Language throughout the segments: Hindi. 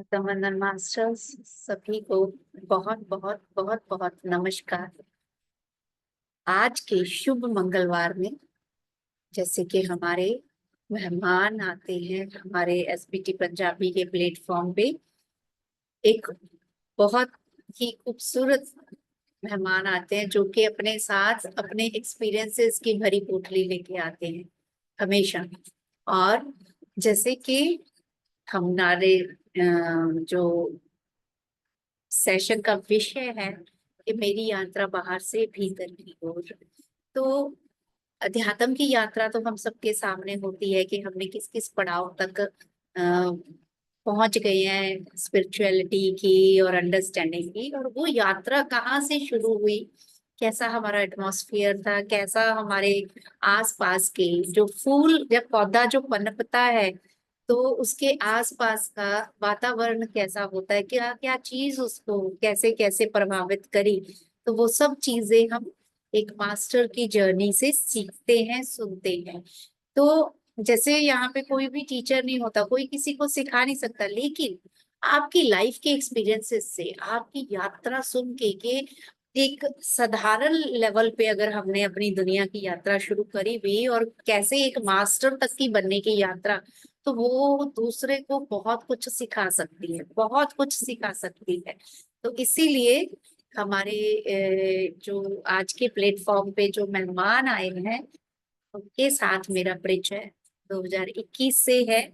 तमन्ना मास्टर्स सभी को बहुत बहुत बहुत बहुत नमस्कार। आज के शुभ मंगलवार में जैसे कि हमारे मेहमान आते हैं हमारे एसबीटी पंजाबी के प्लेटफॉर्म पे, एक बहुत ही खूबसूरत मेहमान आते हैं जो कि अपने साथ अपने एक्सपीरियंसेस की भरी पोटली लेके आते हैं हमेशा। और जैसे कि हमारे जो सेशन का विषय है कि मेरी यात्रा बाहर से भीतर की ओर। तो अध्यात्म की यात्रा तो हम सबके सामने होती है कि हमने किस किस पड़ाव तक पहुंच गए हैं स्पिरिचुअलिटी की और अंडरस्टैंडिंग की, और वो यात्रा कहाँ से शुरू हुई, कैसा हमारा एटमॉस्फेयर था, कैसा हमारे आसपास के जो फूल या पौधा जो पनपता है तो उसके आसपास का वातावरण कैसा होता है, क्या क्या चीज उसको कैसे कैसे प्रभावित करी। तो वो सब चीजें हम एक मास्टर की जर्नी से सीखते हैं, सुनते हैं। तो जैसे यहाँ पे कोई भी टीचर नहीं होता, कोई किसी को सिखा नहीं सकता, लेकिन आपकी लाइफ के एक्सपीरियंसेस से आपकी यात्रा सुन के एक साधारण लेवल पे अगर हमने अपनी दुनिया की यात्रा शुरू करी भी और कैसे एक मास्टर तक की बनने की यात्रा, तो वो दूसरे को बहुत कुछ सिखा सकती है, बहुत कुछ सिखा सकती है। तो इसीलिए हमारे जो आज के प्लेटफॉर्म पे जो मेहमान आए हैं उनके साथ मेरा परिचय 2021 से है,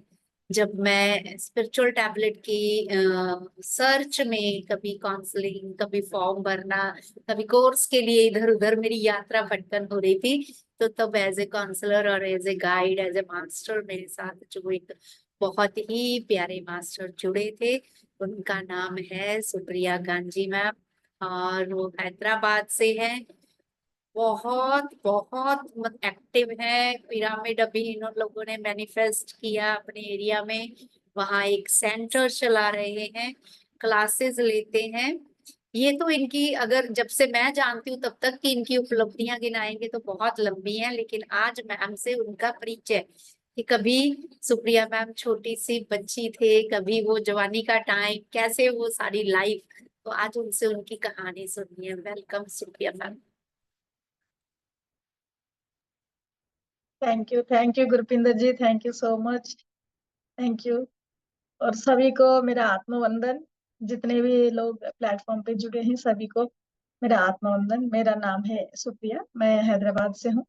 जब मैं स्पिरिचुअल टैबलेट की सर्च में कभी काउंसलिंग, कभी फॉर्म भरना, कभी कोर्स के लिए इधर उधर मेरी यात्रा भटकन हो रही थी। तो तब एज ए काउंसलर और as a guide, as a master मेरे साथ जो एक बहुत ही प्यारे मास्टर जुड़े थे, उनका नाम है सुप्रिया गांधी मैम। और वो हैदराबाद से हैं, बहुत बहुत एक्टिव है। पिरामिड अभी इन लोगों ने मैनिफेस्ट किया अपने एरिया में, वहां एक सेंटर चला रहे हैं, क्लासेस लेते हैं। ये तो इनकी अगर जब से मैं जानती हूँ तब तक की इनकी उपलब्धियां गिनाएंगे तो बहुत लंबी हैं, लेकिन आज मैम से उनका परिचय कि कभी सुप्रिया मैम छोटी सी बच्ची थे, कभी वो जवानी का टाइम, कैसे वो सारी लाइफ, तो आज उनसे उनकी कहानी सुनिए। Welcome Supriya ma'am. Thank you Gurpinder ji, thank you so much. Thank you. और सभी को मेरा आत्मवंदन। जितने भी लोग प्लेटफॉर्म पे जुड़े हैं सभी को मेरा आत्मवंदन। मेरा नाम है सुप्रिया, मैं हैदराबाद से हूँ।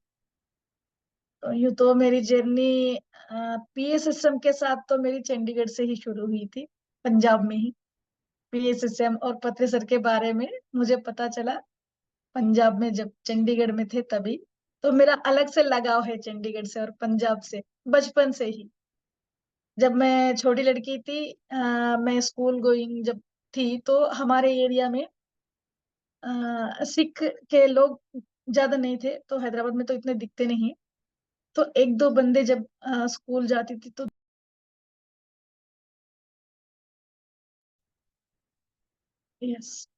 तो यूँ तो मेरी जर्नी पीए सिस्टम के साथ तो मेरी चंडीगढ़ से ही शुरू हुई थी, पंजाब में ही। पीए सिस्टम और पत्र सर के बारे में मुझे पता चला पंजाब में, जब चंडीगढ़ में थे तभी। तो मेरा अलग से लगाव है चंडीगढ़ से और पंजाब से, बचपन से ही। जब मैं छोटी लड़की थी, मैं स्कूल गोइंग जब थी, तो हमारे एरिया में सिख के लोग ज्यादा नहीं थे, तो हैदराबाद में तो इतने दिखते नहीं। तो एक दो बंदे जब स्कूल जाती थी तो यस,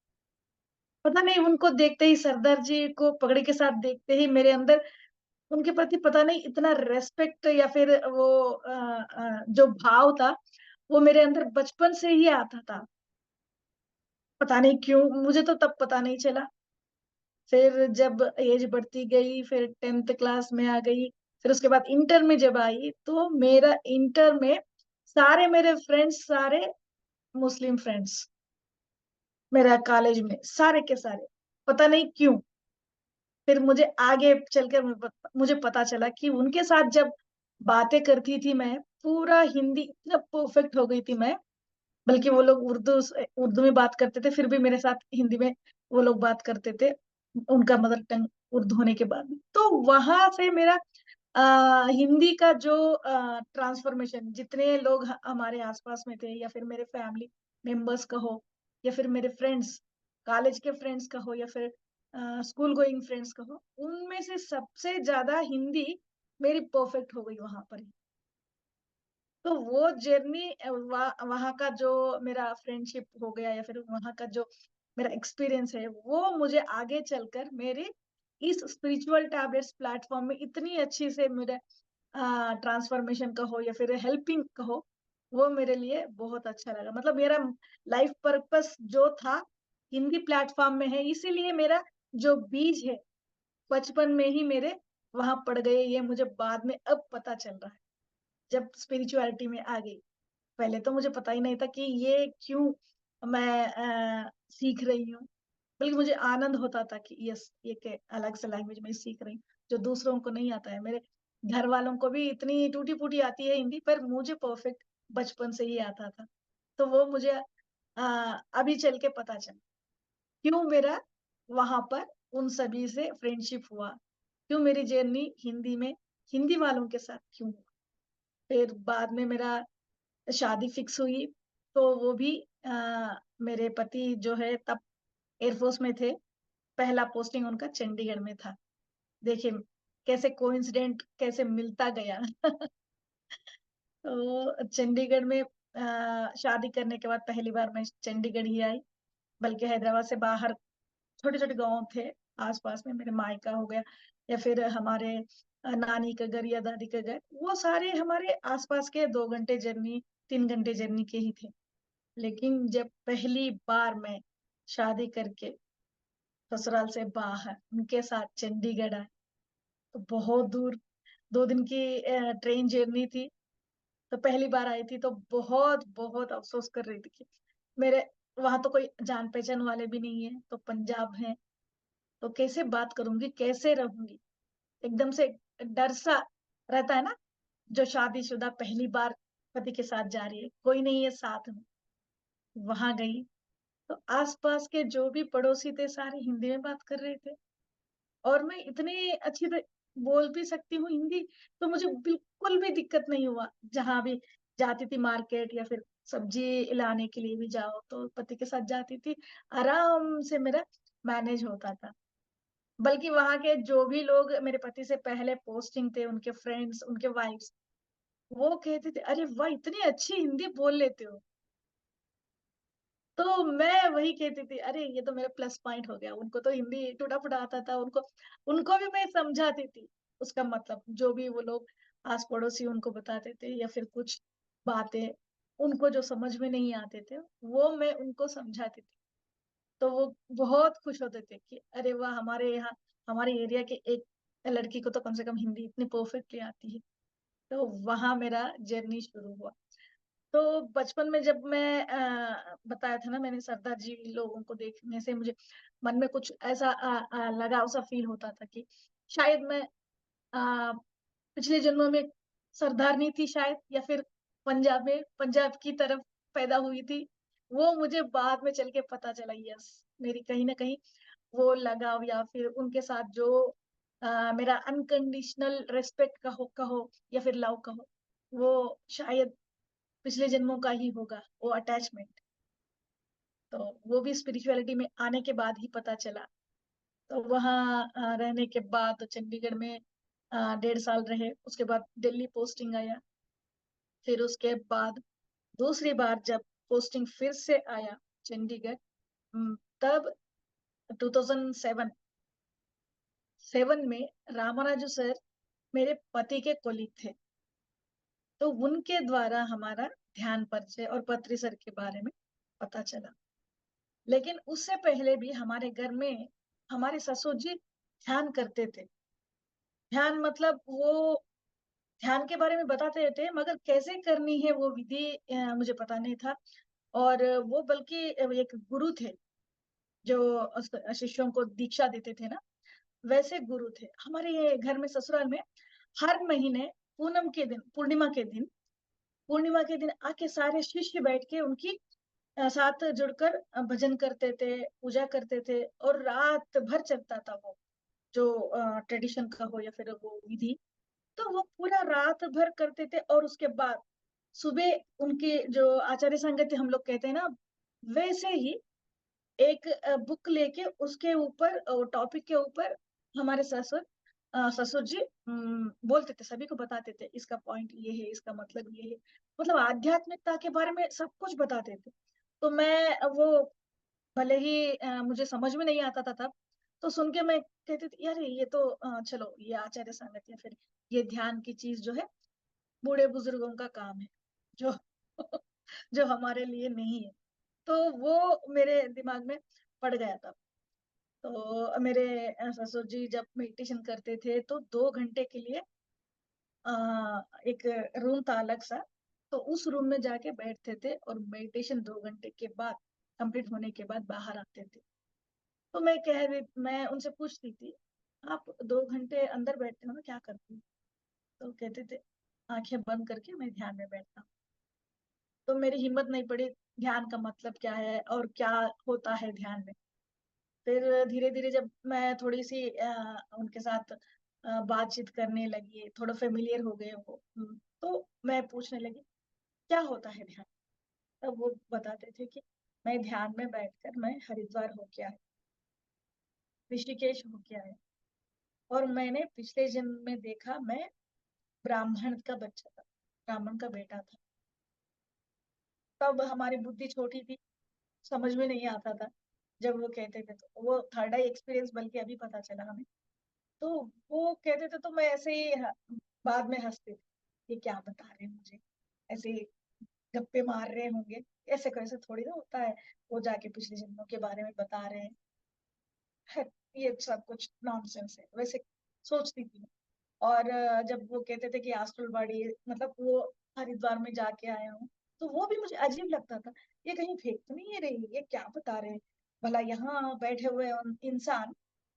पता नहीं उनको देखते ही, सरदार जी को पगड़ी के साथ देखते ही मेरे अंदर उनके प्रति पता नहीं इतना रेस्पेक्ट या फिर वो जो भाव था वो मेरे अंदर बचपन से ही आता था। पता नहीं क्यों, मुझे तो तब पता नहीं चला। फिर जब एज बढ़ती गई, फिर 10th क्लास में आ गई, फिर उसके बाद इंटर में जब आई, तो मेरा इंटर में सारे मेरे फ्रेंड्स, सारे मुस्लिम फ्रेंड्स, मेरा कॉलेज में सारे के सारे, पता नहीं क्यों। फिर मुझे आगे चलकर मुझे पता चला कि उनके साथ जब बातें करती थी मैं, पूरा हिंदी इतना परफेक्ट हो गई थी मैं। बल्कि वो लोग उर्दू उर्दू में बात करते थे, फिर भी मेरे साथ हिंदी में वो लोग बात करते थे, उनका मदर टंग उर्दू होने के बाद भी। तो वहां से मेरा हिंदी का जो ट्रांसफॉर्मेशन, जितने लोग हमारे आसपास में थे, या फिर मेरे फैमिली मेंबर्स का हो, या फिर मेरे फ्रेंड्स, कॉलेज के फ्रेंड्स का हो, या फिर स्कूल गोइंग फ्रेंड्स का हो, उनमें से सबसे ज्यादा हिंदी मेरी परफेक्ट हो गई वहां पर ही। तो वो जर्नी, वहाँ का जो मेरा फ्रेंडशिप हो गया, या फिर वहाँ का जो मेरा एक्सपीरियंस है, वो मुझे आगे चलकर मेरे इस स्पिरिचुअल टैबलेट्स प्लेटफॉर्म में इतनी अच्छी से मेरे ट्रांसफॉर्मेशन का हो, या फिर हेल्पिंग का हो, वो मेरे लिए बहुत अच्छा लगा। मतलब मेरा लाइफ पर्पस जो था हिंदी प्लेटफॉर्म में है, इसीलिए मेरा जो बीज है बचपन में ही मेरे वहां पड़ गए, ये मुझे बाद में अब पता चल रहा है जब स्पिरिचुअलिटी में आ गई। पहले तो मुझे पता ही नहीं था कि ये क्यों मैं सीख रही हूँ। बल्कि मुझे आनंद होता था कि यस, ये के अलग से लैंग्वेज में सीख रही हूँ जो दूसरों को नहीं आता है। मेरे घर वालों को भी इतनी टूटी फूटी आती है हिंदी, पर मुझे परफेक्ट बचपन से ही आता था। तो वो मुझे अभी चल के पता चला क्यों मेरा वहां पर उन सभी से फ्रेंडशिप हुआ, क्यों मेरी जर्नी हिंदी में हिंदी वालों के साथ क्यों हुआ। फिर बाद में मेरा शादी फिक्स हुई, तो वो भी मेरे पति जो है तब एयरफोर्स में थे। पहला पोस्टिंग उनका चंडीगढ़ में था। देखिए कैसे कोइंसिडेंट कैसे मिलता गया। तो चंडीगढ़ में शादी करने के बाद पहली बार मैं चंडीगढ़ ही आई। बल्कि हैदराबाद से बाहर छोटे छोटे गांव थे आसपास में, मेरे मायका हो गया या फिर हमारे नानी का घर या दादी का घर, वो सारे हमारे आसपास के 2 घंटे जर्नी 3 घंटे जर्नी के ही थे। लेकिन जब पहली बार मैं शादी करके ससुराल से बाहर उनके साथ चंडीगढ़ आई, तो बहुत दूर 2 दिन की ट्रेन जर्नी थी। तो पहली बार आई थी तो बहुत बहुत अफसोस कर रही थी कि मेरे वहां तो कोई जान पहचान वाले भी नहीं है, तो पंजाब है, तो कैसे बात करूंगी, कैसे रहूंगी। एकदम से डर सा रहता है ना, जो शादीशुदा पहली बार पति के साथ जा रही है, कोई नहीं है साथ में। वहां गई तो आसपास के जो भी पड़ोसी थे सारे हिंदी में बात कर रहे थे, और मैं इतनी अच्छी बोल भी सकती हूँ हिंदी, तो मुझे बिल्कुल भी दिक्कत नहीं हुआ। जहां भी जाती थी मार्केट या फिर सब्जी लाने के लिए भी जाओ तो पति के साथ जाती थी, आराम से मेरा मैनेज होता था। बल्कि वहां के जो भी लोग मेरे पति से पहले पोस्टिंग थे, उनके फ्रेंड्स उनके वाइफ्स, वो कहते थे अरे वाह इतनी अच्छी हिंदी बोल लेते हो। तो मैं वही कहती थी अरे ये तो मेरा प्लस पॉइंट हो गया। उनको तो हिंदी टूटा फूटा आता था, उनको उनको भी मैं समझाती थी उसका मतलब, जो भी वो लोग आस पड़ोसी उनको बताते थे या फिर कुछ बातें उनको जो समझ में नहीं आते थे वो मैं उनको समझाती थी। तो वो बहुत खुश होते थे कि अरे वाह हमारे यहाँ हमारे एरिया के एक लड़की को तो कम से कम हिंदी इतनी परफेक्टली आती है। तो वहां मेरा जर्नी शुरू हुआ। तो बचपन में जब मैं बताया था ना मैंने, सरदार जी लोगों को देखने से मुझे मन में कुछ ऐसा लगाव सा फील होता था कि शायद मैं अ, पिछले जन्मों में सरदारनी थी शायद, या फिर पंजाब में पंजाब की तरफ पैदा हुई थी। वो मुझे बाद में चल के पता चला, यस मेरी कहीं ना कहीं वो लगाव या फिर उनके साथ जो मेरा अनकंडीशनल रेस्पेक्ट कहो या फिर लव कहो, वो शायद पिछले जन्मों का ही होगा वो अटैचमेंट। तो वो भी स्पिरिचुअलिटी में आने के बाद ही पता चला। तो वहाँ रहने के बाद तो चंडीगढ़ में 1.5 साल रहे, उसके बाद दिल्ली पोस्टिंग आया। फिर उसके बाद दूसरी बार जब पोस्टिंग फिर से आया चंडीगढ़, तब 2007 में रामाराजू सर मेरे पति के कोलीग थे। तो उनके द्वारा हमारा ध्यान परिचय और पत्री सर के बारे में पता चला। लेकिन उससे पहले भी हमारे घर में हमारे ससुर जी ध्यान करते थे। ध्यान मतलब वो ध्यान के बारे में बताते थे, मगर कैसे करनी है वो विधि मुझे पता नहीं था। और वो बल्कि एक गुरु थे जो शिष्यों को दीक्षा देते थे ना, वैसे गुरु थे हमारे ये घर में ससुराल में। हर महीने पूनम के दिन पूर्णिमा के दिन आके सारे शिष्य बैठ के उनकी साथ जुड़कर भजन करते थे, पूजा करते थे, और रात भर चलता था वो जो ट्रेडिशन का हो या फिर वो विधि। तो वो पूरा रात भर करते थे, और उसके बाद सुबह उनके जो आचार्य संगत हम लोग कहते हैं ना, वैसे ही एक बुक लेके उसके ऊपर टॉपिक के ऊपर हमारे ससुर ससुर जी बोलते थे, सभी को बताते थे इसका पॉइंट ये है, इसका मतलब ये है। मतलब आध्यात्मिकता के बारे में सब कुछ बताते थे। तो मैं वो भले ही मुझे समझ में नहीं आता था तब, तो सुन के मैं कहती थी यार ये तो चलो ये आचार्य संगत या फिर ये ध्यान की चीज जो है बूढ़े बुजुर्गों का काम है, जो जो हमारे लिए नहीं है। तो वो मेरे दिमाग में पड़ गया था। तो मेरे ससुर जी जब मेडिटेशन करते थे तो 2 घंटे के लिए अ, एक रूम था अलग-सा, तो उस रूम में जाके बैठते थे और मेडिटेशन 2 घंटे के बाद, कंप्लीट होने के बाद बाहर आते थे। तो मैं उनसे पूछती थी, "आप 2 घंटे अंदर बैठते हो ना, क्या करती हो?" तो कहते थे, "आँखें बंद करके मैं ध्यान में बैठता हूँ।" तो मेरी हिम्मत नहीं पड़ी, ध्यान का मतलब क्या है और क्या होता है ध्यान में। फिर धीरे-धीरे जब मैं थोड़ी-सी उनके साथ बातचीत करने लगी, थोड़ा फ़ैमिलियर हो गए वो तो मैं पूछने लगी, "क्या होता है ध्यान?" तब वो बताते थे कि मैं ध्यान में बैठकर मैं हरिद्वार होके आया, ऋषिकेश होके आया और मैंने पिछले जन्म में देखा मैं ब्राह्मण का बच्चा था, ब्राह्मण का बेटा था। तब हमारी बुद्धि छोटी थी, समझ में नहीं आता था, जब वो कहते थे तो। वो थर्ड आई एक्सपीरियंस बल्कि अभी पता चला हमें। तो वो कहते थे तो मैं ऐसे ही बाद में हंसती थी ये क्या बता रहे हैं मुझे ऐसे ही गप्पे मार रहे होंगे ऐसे कैसे थोड़ी ना होता है वो जाके पिछले जन्मों के बारे में बता रहे हैं है, ये सब कुछ नॉनसेंस है वैसे सोचती थी मैं। और जब वो कहते थे कि एस्ट्रल बॉडी मतलब वो हरिद्वार में जाके आया हूँ तो वो भी मुझे अजीब लगता था ये कहीं फेक तो नहीं है रही ये क्या बता रहे हैं भला यहाँ बैठे हुए इंसान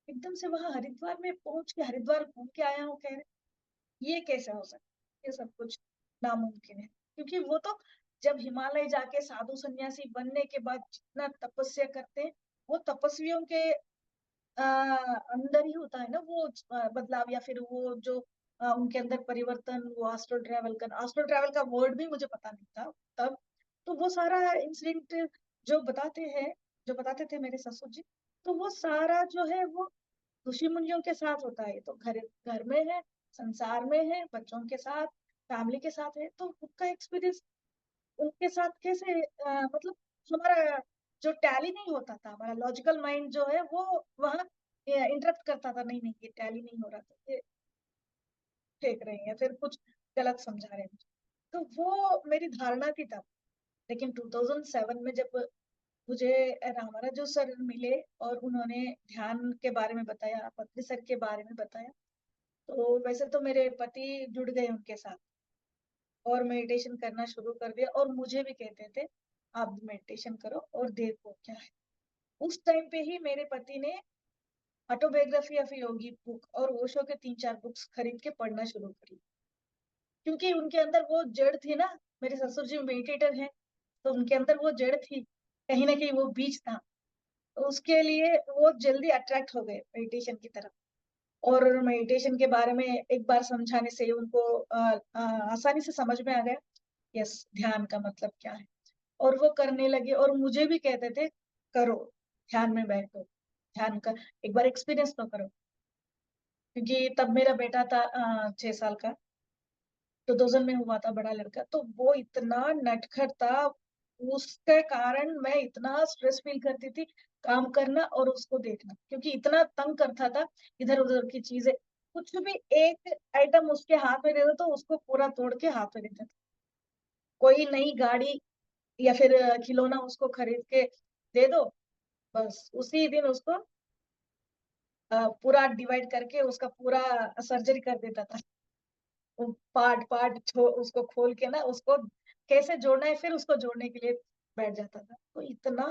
एकदम से वहां हरिद्वार में पहुंच के हरिद्वार घूम के आया हूँ कह रहे ये कैसे हो सकता है ये सब कुछ नामुमकिन है क्योंकि वो तो जब हिमालय जाके साधु सन्यासी बनने के बाद जितना तपस्या करते हैं वो तपस्वियों के अंदर ही होता है ना वो बदलाव या फिर वो जो उनके अंदर परिवर्तन वो एस्ट्रल ट्रैवल का वर्ड भी मुझे पता नहीं था तब तो वो सारा इंसिडेंट जो बताते हैं जो बताते थे मेरे ससुर जी तो वो सारा जो है वो ऋषि मुनियों के साथ होता है तो घर घर में है संसार में है बच्चों के साथ फैमिली के साथ है तो उनका एक्सपीरियंस उनके साथ कैसे मतलब हमारा जो टैली नहीं होता था हमारा लॉजिकल माइंड जो है वो वहाँ इंटरप्ट करता था नहीं नहीं ये टैली नहीं हो रहा था ये फेंक रही है फिर कुछ गलत समझा रहे हैं मुझे तो वो मेरी धारणा थी तब लेकिन 2007 में जब मुझे रामाराजू सर मिले और उन्होंने ध्यान के बारे में बताया पत्नी सर के बारे में बताया तो वैसे तो मेरे पति जुड़ गए उनके साथ और मेडिटेशन करना शुरू कर दिया और मुझे भी कहते थे आप मेडिटेशन करो और देखो क्या है उस टाइम पे ही मेरे पति ने ऑटोबायोग्राफी ऑफ योगी बुक और ओशो के 3-4 बुक्स खरीद के पढ़ना शुरू करी क्योंकि उनके अंदर वो जड़ थी ना मेरे ससुर जी मेडिटेटर हैं तो उनके अंदर वो जड़ थी कहीं ना कहीं वो बीज था तो उसके लिए वो जल्दी अट्रैक्ट हो गए मेडिटेशन की तरफ और मेडिटेशन के बारे में एक बार समझाने से उनको आसानी से समझ में आ गया यस ध्यान का मतलब क्या है और वो करने लगे और मुझे भी कहते थे करो ध्यान में बैठो ध्यान का एक बार एक्सपीरियंस तो करो क्योंकि तब मेरा बेटा था 6 साल का 2000 में हुआ था बड़ा लड़का तो वो इतना नटखट था उसके कारण मैं इतना स्ट्रेस फील करती थी काम करना और उसको देखना क्योंकि इतना तंग करता था इधर उधर की चीजें कुछ भी एक आइटम उसके हाथ में दे दो तो उसको पूरा तोड़ के हाथ में देता था कोई नई गाड़ी या फिर खिलौना उसको खरीद के दे दो बस उसी दिन उसको पूरा डिवाइड करके उसका पूरा सर्जरी कर देता था पार्ट पार्ट उसको खोल के ना उसको कैसे जोड़ना है फिर उसको जोड़ने के लिए बैठ जाता था तो इतना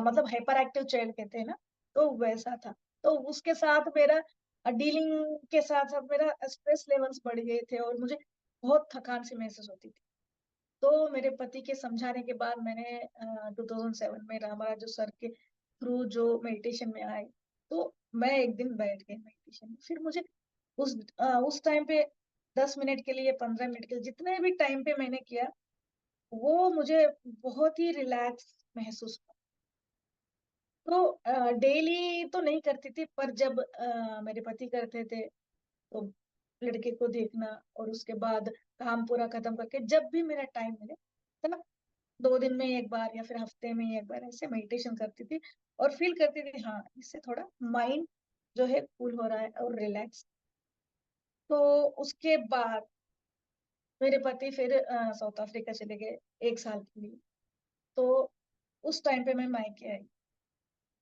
मतलब हाइपर एक्टिव चाइल्ड कहते हैं ना तो वैसा था तो उसके साथ मेरा डीलिंग के साथ साथ मेरा स्ट्रेस लेवल्स बढ़ गए थे और मुझे बहुत थकान सी महसूस होती थी तो मेरे पति के समझाने के बाद मैंने 2007 में रामाराजू सर के थ्रू जो मेडिटेशन में आए तो मैं एक दिन बैठ गई मेडिटेशन में फिर मुझे उस टाइम पे 10 मिनट के लिए 15 मिनट के लिए जितने भी टाइम पे मैंने किया वो मुझे बहुत ही रिलैक्स महसूस हुआ तो डेली तो नहीं करती थी पर जब मेरे पति करते थे तो लड़के को देखना और उसके बाद काम पूरा खत्म करके जब भी मेरा टाइम मिले है ना 2 दिन में एक बार या फिर हफ्ते में एक बार ऐसे मेडिटेशन करती थी और फील करती थी हाँ इससे थोड़ा माइंड जो है कूल हो रहा है और रिलैक्स तो उसके बाद मेरे पति फिर साउथ अफ्रीका चले गए 1 साल के लिए। तो उस टाइम पे मैं मायके आई।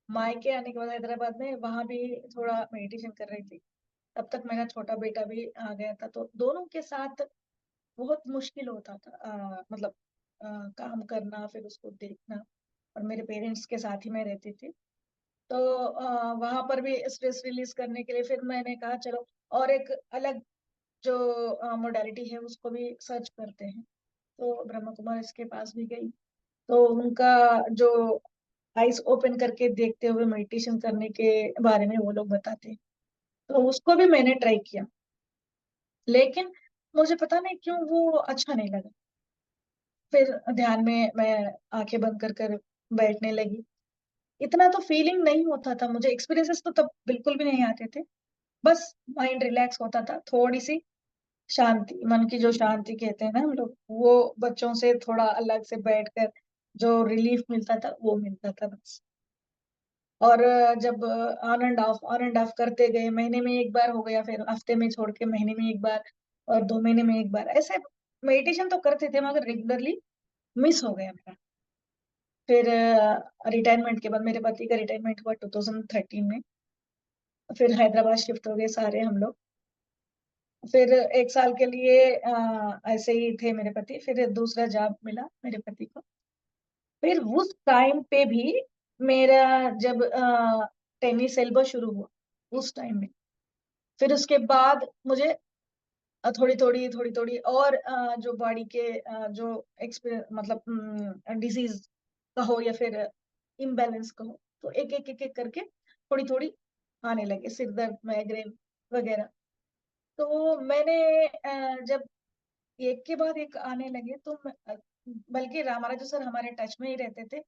मायके आने के बाद हैदराबाद में वहाँ भी थोड़ा मेडिटेशन कर रही थी। तब तक मेरा छोटा बेटा भी आ गया था, तो दोनों के साथ बहुत मुश्किल होता था, मतलब काम करना फिर उसको देखना, और मेरे पेरेंट्स के साथ ही मैं रहती थी। तो वहाँ पर भी स्ट्रेस रिलीज करने के लिए फिर मैंने कहा चलो और एक अलग जो मोडालिटी है उसको भी सर्च करते हैं। तो ब्रह्म कुमार के पास भी गई, तो उनका जो आइज ओपन करके देखते हुए मेडिटेशन करने के बारे में वो लोग बताते हैं, तो उसको भी मैंने ट्राई किया, लेकिन मुझे पता नहीं क्यों वो अच्छा नहीं लगा। फिर ध्यान में मैं आंखें बंद कर कर बैठने लगी। इतना तो फीलिंग नहीं होता था मुझे, एक्सपीरियंसेस तो तब बिल्कुल भी नहीं आते थे। बस माइंड रिलैक्स होता था, थोड़ी सी शांति, मन की जो शांति कहते हैं ना हम लोग, वो बच्चों से थोड़ा अलग से बैठकर जो रिलीफ मिलता था वो मिलता था बस। और जब ऑन एंड ऑफ करते गए, महीने में एक बार हो गया, फिर हफ्ते में छोड़ के महीने में एक बार, और 2 महीने में एक बार, ऐसे मेडिटेशन तो करते थे मगर रेगुलरली मिस हो गया मेरा। फिर रिटायरमेंट के बाद, मेरे पति का रिटायरमेंट हुआ 2013 में, फिर हैदराबाद शिफ्ट हो गए सारे हम लोग। फिर 1 साल के लिए ऐसे ही थे मेरे पति, फिर दूसरा जॉब मिला मेरे पति को। फिर उस टाइम पे भी मेरा जब टेनिस एल्बो शुरू हुआ उस टाइम में, फिर उसके बाद मुझे थोड़ी थोड़ी और जो बॉडी के जो एक्सपीरियंस, मतलब डिजीज कहो या फिर इम्बैलेंस कहो, तो एक करके थोड़ी थोड़ी आने लगे, सिर दर्द, माइग्रेन वगैरह। तो मैंने जब एक के बाद एक आने लगे, तो बल्कि रामाराजू सर हमारे टच में ही रहते थे,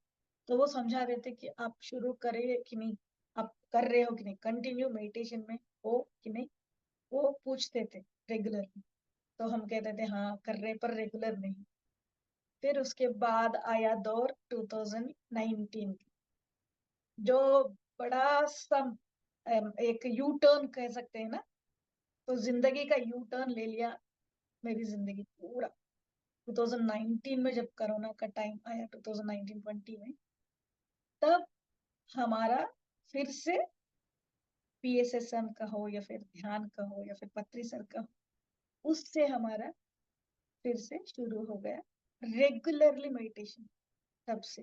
तो वो समझा देते कि आप शुरू करें कि नहीं, आप कर रहे हो कि नहीं, कंटिन्यू मेडिटेशन में हो कि नहीं, वो पूछते थे रेगुलरली। तो हम कहते थे हाँ कर रहे, पर रेगुलर नहीं। फिर उसके बाद आया दौर 2019, जो बड़ा सा एक यू टर्न कह सकते हैं ना, तो जिंदगी का यू टर्न ले लिया मेरी जिंदगी पूरा। 2019 में जब कोरोना का टाइम आया, 2019-20 में, तब हमारा फिर से पीएसएसएम का हो या फिर ध्यान का हो या फिर पत्री सर का हो, उससे हमारा फिर से शुरू हो गया रेगुलरली मेडिटेशन तब से।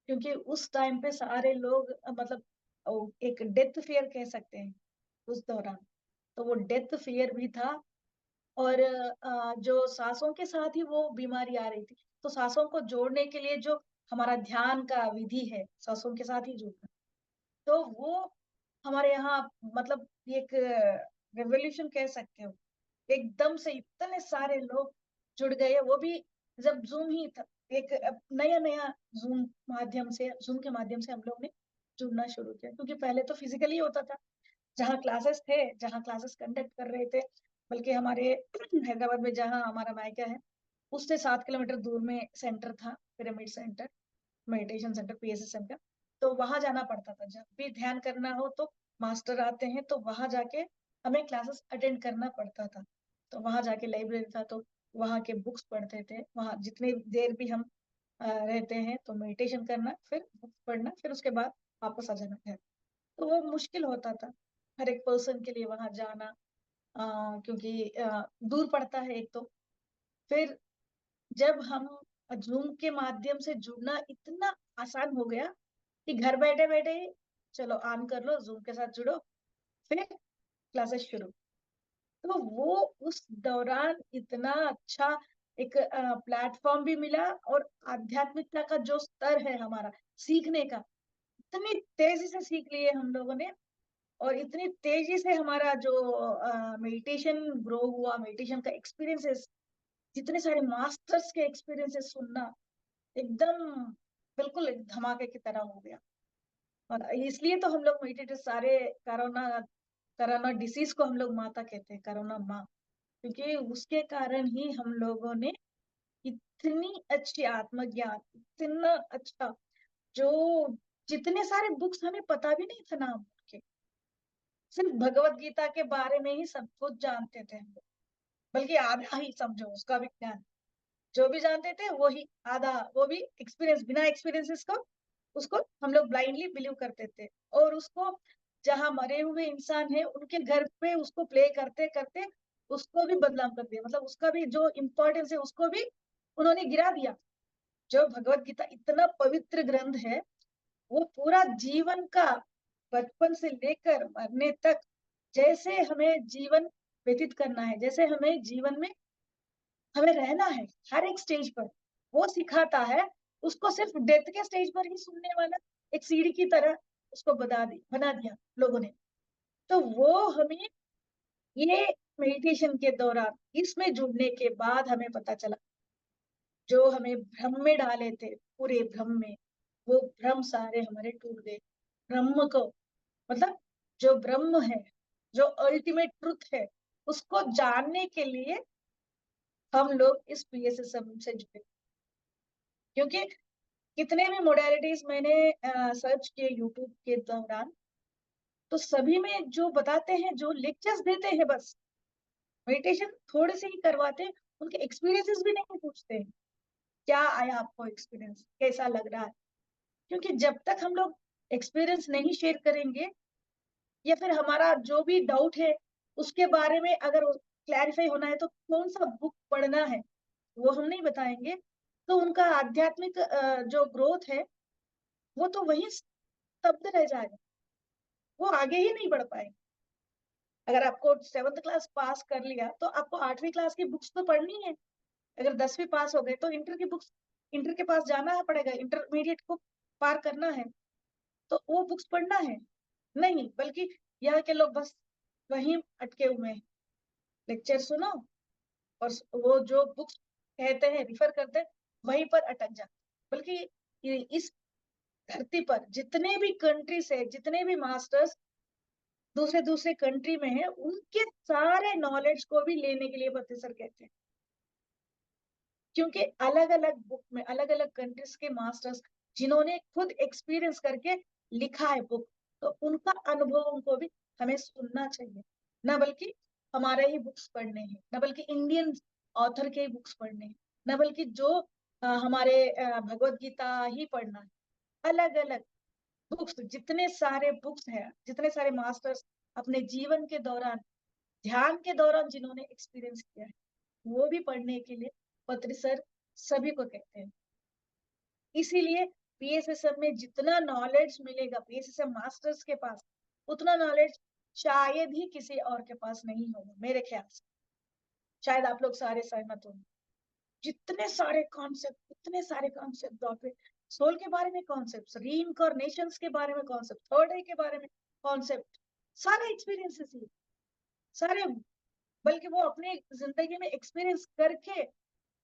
क्योंकि उस टाइम पे सारे लोग मतलब एक डेथ फियर कह सकते हैं उस दौरान, तो वो डेथ फियर भी था। और जो सांसों के साथ ही वो बीमारी आ रही थी, तो सांसों को जोड़ने के लिए जो हमारा ध्यान का विधि है, सांसों के साथ ही जुड़ना, तो वो हमारे यहाँ मतलब एक रेवोल्यूशन कह सकते हो। एकदम से इतने सारे लोग जुड़ गए, वो भी जब जूम ही था, एक नया नया जूम के माध्यम से हम लोग ने जुड़ना शुरू किया, क्योंकि पहले तो फिजिकली होता था, जहाँ क्लासेस थे, जहाँ क्लासेस कंडक्ट कर रहे थे। बल्कि हमारे हैदराबाद में जहाँ हमारा मायका है, उससे 7 किलोमीटर दूर में सेंटर था, pyramid centre, meditation centre, PSSM का। तो वहां जाना पड़ता था, जब भी ध्यान करना हो तो मास्टर आते हैं, तो वहां जाके हमें क्लासेस अटेंड करना पड़ता था। तो वहां जाके लाइब्रेरी था, तो वहां के बुक्स पढ़ते थे, वहां जितनी देर भी हम रहते हैं तो मेडिटेशन करना, फिर बुक्स पढ़ना, फिर उसके बाद वापस आ जाना घर। तो वो मुश्किल होता था हर एक पर्सन के लिए वहां जाना, क्योंकि दूर पड़ता है एक तो। फिर जब हम जूम के माध्यम से जुड़ना इतना आसान हो गया कि घर बैठे बैठे ही चलो ऑन कर लो, जूम के साथ जुड़ो, फिर क्लासेस शुरू। तो वो उस दौरान इतना अच्छा एक प्लेटफॉर्म भी मिला, और आध्यात्मिकता का जो स्तर है हमारा सीखने का, इतनी तेजी से सीख लिए हम लोगों ने। और इतनी तेजी से हमारा जो मेडिटेशन ग्रो हुआ, मेडिटेशन का एक्सपीरियंसेस, जितने सारे मास्टर्स के एक्सपीरियंसेस सुनना, एकदम बिल्कुल एक धमाके की तरह हो गया। और इसलिए तो हम लोग मेडिटेटर सारे, कोरोना कोरोना डिसीज को हम लोग माता कहते हैं, कोरोना माँ, क्योंकि उसके कारण ही हम लोगों ने इतनी अच्छी आत्मज्ञान, इतना अच्छा, जो जितने सारे बुक्स हमें पता भी नहीं था नाम के, सिर्फ भगवत गीता के बारे में ही सब कुछ जानते थे हम लोग। बल्कि आधा ही समझो उसका भी ज्ञान। जो भी जानते थे वो ही आधा, वो भी एक्सपीरियंस, बिना एक्सपीरियंसेस को उसको हम लोग ब्लाइंडली बिलीव करते थे। और उसको जहां मरे हुए इंसान है उनके घर पे उसको प्ले करते करते उसको भी बदनाम कर दिया, मतलब उसका भी जो इम्पोर्टेंस है उसको भी उन्होंने गिरा दिया। जो भगवत गीता इतना पवित्र ग्रंथ है, वो पूरा जीवन का, बचपन से लेकर मरने तक जैसे हमें जीवन व्यतीत करना है, जैसे हमें जीवन में हमें रहना है हर एक स्टेज पर, वो सिखाता है। उसको सिर्फ डेथ के स्टेज पर ही सुनने वाला एक सीढ़ी की तरह उसको बना दिया लोगों ने। तो वो हमें ये मेडिटेशन के दौरान इसमें जुड़ने के बाद हमें पता चला, जो हमें भ्रम में डाले थे, पूरे भ्रम में, वो भ्रम सारे हमारे टूट गए। ब्रह्म को, मतलब जो ब्रह्म है, जो अल्टीमेट ट्रुथ है, उसको जानने के लिए हम लोग इस पीएसएसएम से जुड़े। क्योंकि कितने भी मोडालिटीज मैंने सर्च किए यूट्यूब के दौरान, तो सभी में जो बताते हैं, जो लेक्चर्स देते हैं, बस मेडिटेशन थोड़े से ही करवाते हैं, उनके एक्सपीरियंसेस भी नहीं पूछते हैं। क्या आया आपको एक्सपीरियंस, कैसा लग रहा है? क्योंकि जब तक हम लोग एक्सपीरियंस नहीं शेयर करेंगे, या फिर हमारा जो भी डाउट है उसके बारे में अगर क्लैरिफाई होना है तो कौन सा बुक पढ़ना है वो हम नहीं बताएंगे, तो उनका आध्यात्मिक जो ग्रोथ है वो तो वही स्तब्ध रह जाएगा, वो आगे ही नहीं बढ़ पाएंगे। अगर आपको 7th क्लास पास कर लिया तो आपको 8वीं क्लास की बुक्स तो पढ़नी है। अगर 10वीं पास हो गए तो इंटर की बुक्स, इंटर के पास जाना है पड़ेगा, इंटरमीडिएट को पार करना है तो वो बुक्स पढ़ना है। नहीं, बल्कि यहाँ के लोग बस वहीं अटके हुए हैं, लेक्चर सुनो और वो जो बुक्स कहते हैं, रिफर करते हैं, वहीं पर अटक जाते। बल्कि इस धरती पर जितने भी कंट्रीज है, जितने भी मास्टर्स दूसरे दूसरे कंट्री में है, उनके सारे नॉलेज को भी लेने के लिए प्रोफेसर कहते हैं। क्योंकि अलग अलग बुक में अलग अलग कंट्रीज के मास्टर्स जिन्होंने खुद एक्सपीरियंस करके लिखा है बुक, तो उनका अनुभवों को भी हमें सुनना चाहिए। न बल्कि हमारे ही बुक्स पढ़ने हैं, न बल्कि इंडियन ऑथर के ही बुक्स पढ़ने हैं, न बल्कि जो हमारे भगवत गीता ही पढ़ना है। अलग अलग बुक्स, जितने सारे बुक्स हैं, जितने सारे मास्टर्स अपने जीवन के दौरान, ध्यान के दौरान जिन्होंने एक्सपीरियंस किया है, वो भी पढ़ने के लिए पत्री सर सभी को कहते हैं। इसीलिए पीएसएसएम में जितना नॉलेज मिलेगा पीएसएसएम मास्टर्स के पास, उतना नॉलेज शायद ही किसी और के पास नहीं होगा मेरे ख्याल से। शायद आप लोग सारे सहमत होंगे। जितने सारे कॉन्सेप्ट, इतने सारे कॉन्सेप्ट ड्रॉप है। सोल के बारे में कॉन्सेप्ट, रीइंकारनेशंस के बारे में कॉन्सेप्ट, थर्ड आई के बारे में कॉन्सेप्ट, सारे एक्सपीरियंसेस ही सारे, बल्कि वो अपनी जिंदगी में एक्सपीरियंस करके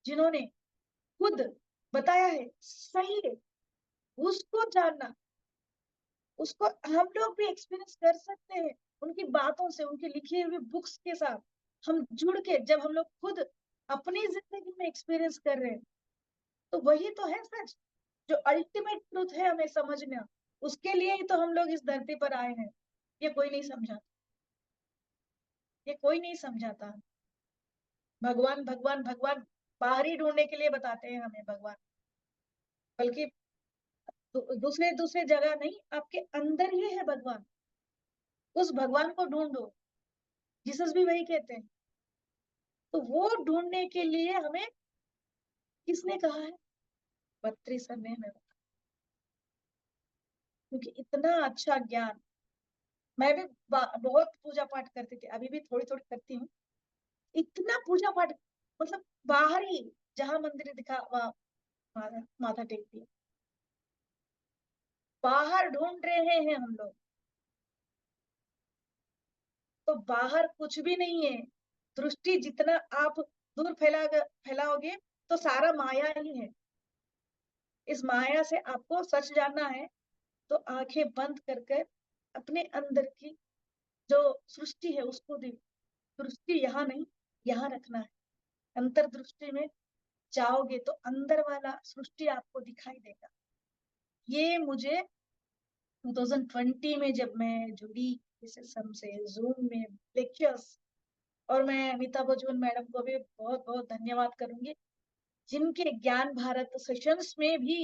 जिन्होंने खुद बताया है, सही है, उसको जानना, उसको हम लोग भी एक्सपीरियंस कर सकते हैं। उनकी बातों से, उनकी लिखी हुई बुक्स के साथ हम जुड़ के जब हम लोग खुद अपनी जिंदगी में एक्सपीरियंस कर रहे हैं, तो वही तो है सच, जो अल्टीमेट ट्रूथ है हमें समझना। उसके लिए ही तो हम लोग इस धरती पर आए हैं। ये कोई नहीं समझा, ये कोई नहीं समझाता। भगवान भगवान भगवान बाहरी ढूंढने के लिए बताते हैं हमें भगवान, बल्कि दूसरे दूसरे जगह नहीं, आपके अंदर ही है भगवान। उस भगवान को ढूंढो, जीसस भी वही कहते हैं। तो वो ढूंढने के लिए हमें किसने कहा है? बत्री सर ने हमें बताया। क्योंकि इतना अच्छा ज्ञान, मैं भी बहुत पूजा पाठ करती थी, अभी भी थोड़ी थोड़ी करती हूँ। इतना पूजा पाठ, मतलब बाहर ही जहां मंदिर दिखा वहां माथा टेक दिया। बाहर ढूंढ रहे हैं हम लोग, तो बाहर कुछ भी नहीं है। दृष्टि जितना आप दूर फैलाओगे तो सारा माया ही है। इस माया से आपको सच जानना है, तो आंखें बंद करके अपने अंदर की जो सृष्टि है उसको दृष्टि यहाँ नहीं, यहाँ रखना है। अंतर्दृष्टि में जाओगे तो अंदर वाला सृष्टि आपको दिखाई देगा। ये मुझे 2020 में जब मैं जुड़ी इस सम से, जूम में लेक्चर्स और मैं अनीता बजवन मैडम को भी बहुत बहुत धन्यवाद करूंगी, जिनके ज्ञान भारत सेशंस में भी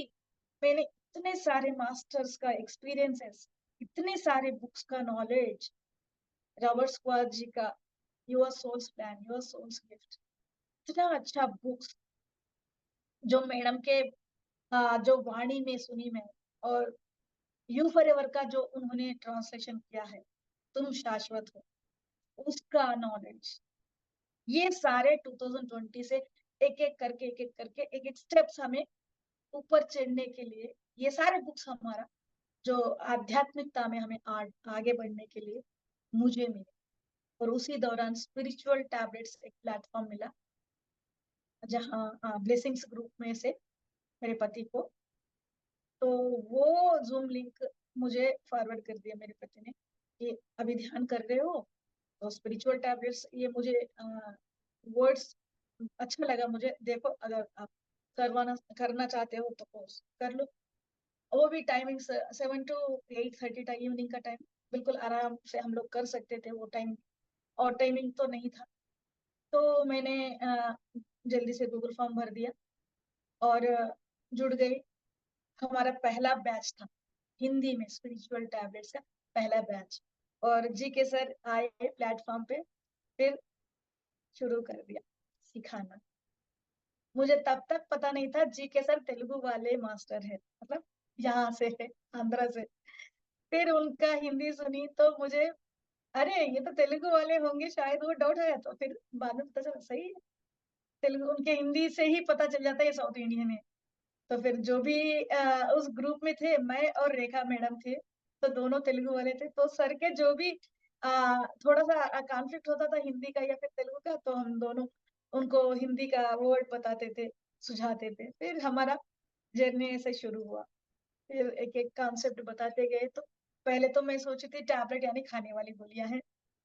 मैंने इतने सारे मास्टर्स का एक्सपीरियंसेस, इतने सारे बुक्स का नॉलेज, रॉबर्ट स्क्वार्ट जी का your soul's plan, your soul's gift, इतना अच्छा बुक्स जो मैडम के जो वाणी में सुनी मैं, और यू फॉर एवर का जो उन्होंने ट्रांसलेशन किया है, तुम शाश्वत हो, उसका नॉलेज, ये सारे 2020 से एक एक स्टेप्स हमें ऊपर चढ़ने के लिए, ये सारे बुक्स हमारा जो आध्यात्मिकता में हमें आगे बढ़ने के लिए मुझे मिले। और उसी दौरान स्पिरिचुअल टैबलेट्स एक प्लेटफॉर्म मिला, जहाँ ब्लेसिंग्स ग्रुप में से मेरे पति को, तो वो जूम लिंक मुझे फॉरवर्ड कर दिया मेरे पति ने कि अभी ध्यान कर रहे हो तो स्पिरिचुअल टैबलेट्स, ये मुझे वर्ड्स अच्छा लगा मुझे, देखो अगर आप करना चाहते हो तो कोर्स कर लो। वो भी टाइमिंग 7 to 8:30 था, इवनिंग का टाइम, बिल्कुल आराम से हम लोग कर सकते थे वो टाइम, और टाइमिंग तो नहीं था। तो मैंने जल्दी से गूगल फॉर्म भर दिया और जुड़ गई। हमारा पहला बैच था हिंदी में स्पिरिचुअल टैबलेट्स का, पहला बैच, और जी के सर आए प्लेटफॉर्म पे, फिर शुरू कर दिया सिखाना। मुझे तब तक पता नहीं था जी के सर तेलुगु वाले मास्टर है, मतलब यहाँ से है, आंध्रा से। फिर उनका हिंदी सुनी तो मुझे, अरे ये तो तेलुगु वाले होंगे शायद, वो डाउट आया, तो फिर बाद में पता चला सही है, तेलुगु, उनके हिंदी से ही पता चल जाता है ये साउथ इंडियन है। तो फिर जो भी उस ग्रुप में थे, मैं और रेखा मैडम थे, तो दोनों तेलुगु वाले थे, तो सर के जो भी थोड़ा सा कॉन्फ्लिक्ट होता था हिंदी का या फिर तेलुगु का, तो हम दोनों उनको हिंदी का वर्ड बताते थे, सुझाते थे। फिर हमारा जर्नी ऐसे शुरू हुआ, फिर एक एक कॉन्सेप्ट बताते गए। तो पहले तो मैं सोची थी टैबलेट यानी खाने वाली गोलियां हैं,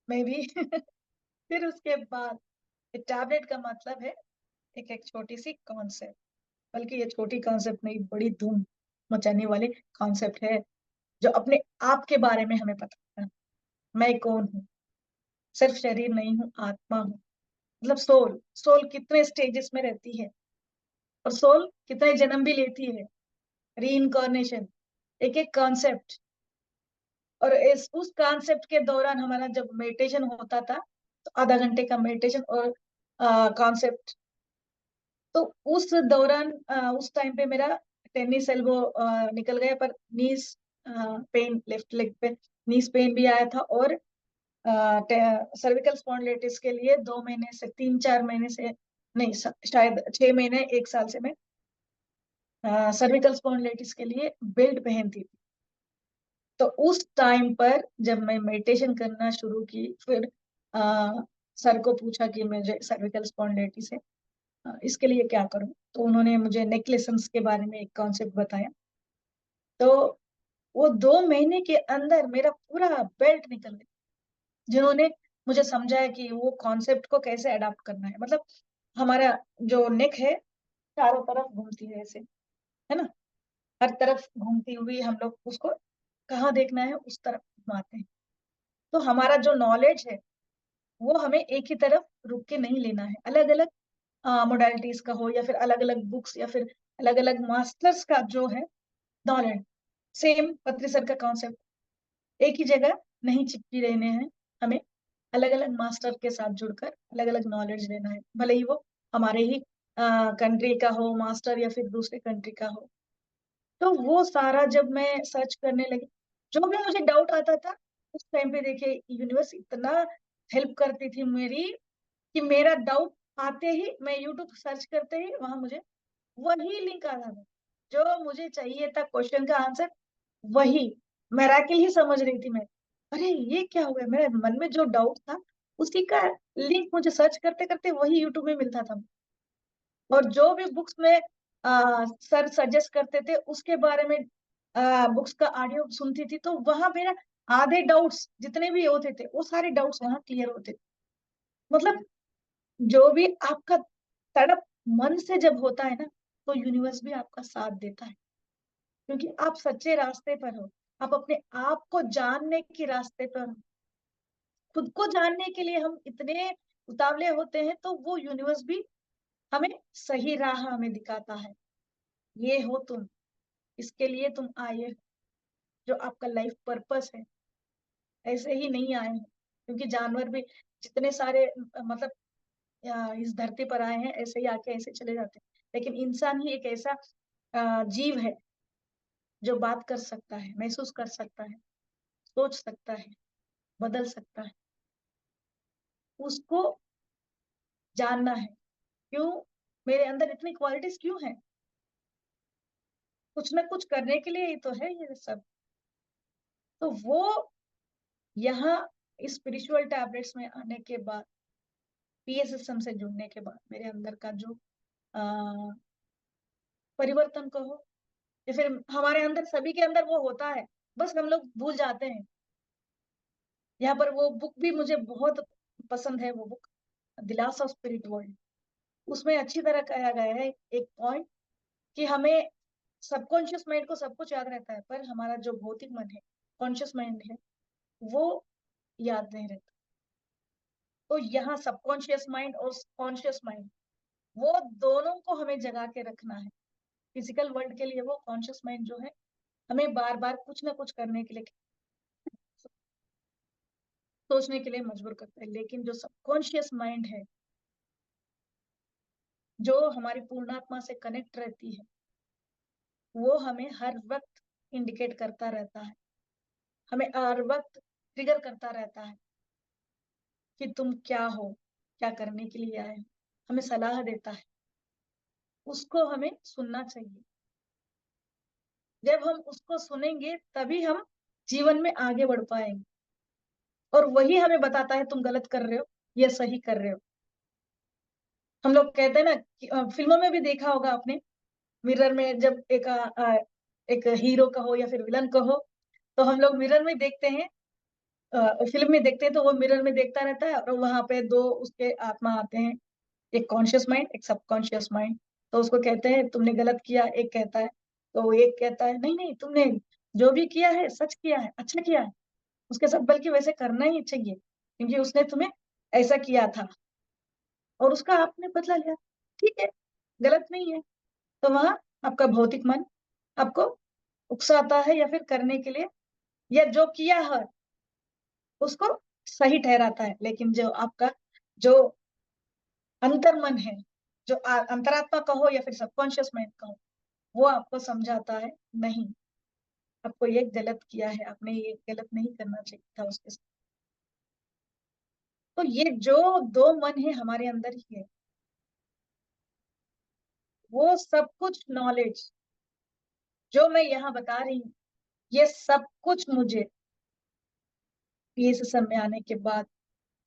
मैं भी फिर उसके बाद टैबलेट का मतलब है एक एक छोटी सी कॉन्सेप्ट, बल्कि ये छोटी कॉन्सेप्ट नहीं, बड़ी धूम मचाने वाले कॉन्सेप्ट है, जो अपने आप के बारे में हमें पता है। मैं कौन हूँ, सिर्फ शरीर नहीं हूँ, आत्मा हूँ, मतलब सोल, सोल कितने स्टेजेस में रहती है, और सोल कितने जन्म भी लेती है, री इनकारनेशन, एक एक कॉन्सेप्ट। और इस उस कॉन्सेप्ट के दौरान हमारा जब मेडिटेशन होता था, तो आधा घंटे का मेडिटेशन और कॉन्सेप्ट, तो उस दौरान उस टाइम पे मेरा टेनिस एल्बो निकल गया, पर नीज पेन, लेफ्ट लेग पे नीज पेन भी आया था, और सर्विकल स्पॉन्डिलाइटिस के लिए 2 महीने से 3-4 महीने से नहीं, शायद 6 महीने 1 साल से मैं सर्विकल स्पॉन्डिलाइटिस के लिए बेल्ट पहनती थी। तो उस टाइम पर जब मैं मेडिटेशन करना शुरू की, फिर सर को पूछा कि मुझे सर्विकल स्पॉन्डिलाइटिस है, इसके लिए क्या करूं, तो उन्होंने मुझे नेक लेसन्स के बारे में एक कॉन्सेप्ट बताया। तो वो 2 महीने के अंदर मेरा पूरा बेल्ट निकल गया, जिन्होंने मुझे समझाया कि वो कॉन्सेप्ट को कैसे अडॉप्ट करना है। मतलब हमारा जो नेक है चारों तरफ घूमती है ऐसे, है ना, हर तरफ घूमती हुई हम लोग उसको कहाँ देखना है उस तरफ घुमाते हैं। तो हमारा जो नॉलेज है वो हमें एक ही तरफ रुक के नहीं लेना है, अलग अलग मोडालिटीज का हो, या फिर अलग अलग बुक्स, या फिर अलग अलग मास्टर्स का जो है नॉलेज, सेम पत्री सर का कॉन्सेप्ट, एक ही जगह नहीं चिपकी रहने हैं, हमें अलग अलग मास्टर के साथ जुड़कर अलग अलग नॉलेज लेना है, भले ही वो हमारे ही कंट्री का हो मास्टर, या फिर दूसरे कंट्री का हो। तो वो सारा जब मैं सर्च करने लगी, जो भी मुझे डाउट आता था, उस टाइम पे देखिए यूनिवर्स इतना हेल्प करती थी मेरी, कि मेरा डाउट आते ही मैं यूट्यूब सर्च करते ही वहां मुझे वही लिंक आ रहा था, जो मुझे चाहिए था क्वेश्चन का आंसर, वही मेराकिल ही समझ रही थी मैं। अरे ये क्या हो गया, मेरे मन में जो डाउट था उसी का लिंक मुझे सर्च करते करते वही यूट्यूब में मिलता था। और जो भी बुक्स में सर सजेस्ट करते थे उसके बारे में बुक्स का ऑडियो सुनती थी, तो वहां मेरा आधे डाउट्स जितने भी होते थे वो सारे डाउट्स वहां क्लियर होते थे। मतलब जो भी आपका तड़प मन से जब होता है ना, तो यूनिवर्स भी आपका साथ देता है, क्योंकि आप सच्चे रास्ते पर हो, आप अपने आप को जानने के रास्ते पर हो। खुद को जानने के लिए हम इतने उतावले होते हैं तो वो यूनिवर्स भी हमें सही राह हमें दिखाता है। ये हो तुम, इसके लिए तुम आए हो, जो आपका लाइफ पर्पस है। ऐसे ही नहीं आए हो, क्योंकि जानवर भी जितने सारे मतलब इस धरती पर आए हैं, ऐसे ही आके ऐसे चले जाते हैं। लेकिन इंसान ही एक ऐसा जीव है जो बात कर सकता है, महसूस कर सकता है, सोच सकता है, बदल सकता है। उसको जानना है, क्यों मेरे अंदर इतनी क्वालिटीज क्यों है, कुछ ना कुछ करने के लिए ही तो है ये सब। तो वो यहाँ स्पिरिचुअल टैबलेट्स में आने के बाद, पीए सिस्टम से जुड़ने के बाद, मेरे अंदर का जो अ, परिवर्तन कहो, या फिर हमारे अंदर, सभी के अंदर वो होता है, बस हम लोग भूल जाते हैं। यहाँ पर वो बुक भी मुझे बहुत पसंद है, वो book the of spirit world. उसमें अच्छी तरह कहा गया है एक पॉइंट, कि हमें सबकॉन्शियस माइंड को सब कुछ याद रहता है, पर हमारा जो भौतिक मन है, कॉन्शियस माइंड है, वो याद नहीं रहता। तो यहाँ सबकॉन्शियस माइंड और कॉन्शियस माइंड, वो दोनों को हमें जगा के रखना है। फिजिकल वर्ल्ड के लिए वो कॉन्शियस माइंड जो है, हमें बार बार कुछ ना कुछ करने के लिए, सोचने के लिए मजबूर करता है। लेकिन जो सबकॉन्शियस माइंड है, जो हमारी पूर्णात्मा से कनेक्ट रहती है, वो हमें हर वक्त इंडिकेट करता रहता है, हमें हर वक्त ट्रिगर करता रहता है कि तुम क्या हो, क्या करने के लिए आए हो, हमें सलाह देता है। उसको हमें सुनना चाहिए। जब हम उसको सुनेंगे तभी हम जीवन में आगे बढ़ पाएंगे, और वही हमें बताता है तुम गलत कर रहे हो या सही कर रहे हो। हम लोग कहते हैं ना कि, फिल्मों में भी देखा होगा आपने, मिरर में जब एक हीरो का हो या फिर विलन का हो, तो हम लोग मिरर में देखते हैं, फिल्म में देखते हैं, तो वो मिरर में देखता रहता है, और वहां पे दो उसके आत्मा आते हैं, एक कॉन्शियस माइंड, एक सबकॉन्शियस माइंड। तो उसको कहते हैं तुमने गलत किया, एक कहता है, तो वो एक कहता है नहीं नहीं, तुमने जो भी किया है सच किया है, अच्छा किया है, उसके साथ बल्कि वैसे करना ही चाहिए, क्योंकि उसने तुम्हें ऐसा किया था और उसका आपने बदला लिया, ठीक है, गलत नहीं है। तो वहां आपका भौतिक मन आपको उकसाता है, या फिर करने के लिए, या जो किया है उसको सही ठहराता है। लेकिन जो आपका जो अंतर मन है, जो अंतरात्मा कहो या फिर सबकॉन्शियस माइंड कहो, वो आपको समझाता है नहीं, आपको ये गलत किया है, आपने ये गलत नहीं करना चाहिए था उसके साथ। तो ये जो दो मन है हमारे अंदर ही है, वो सब कुछ नॉलेज जो मैं यहाँ बता रही हूँ, ये सब कुछ मुझे पीएसएसएम में आने के बाद,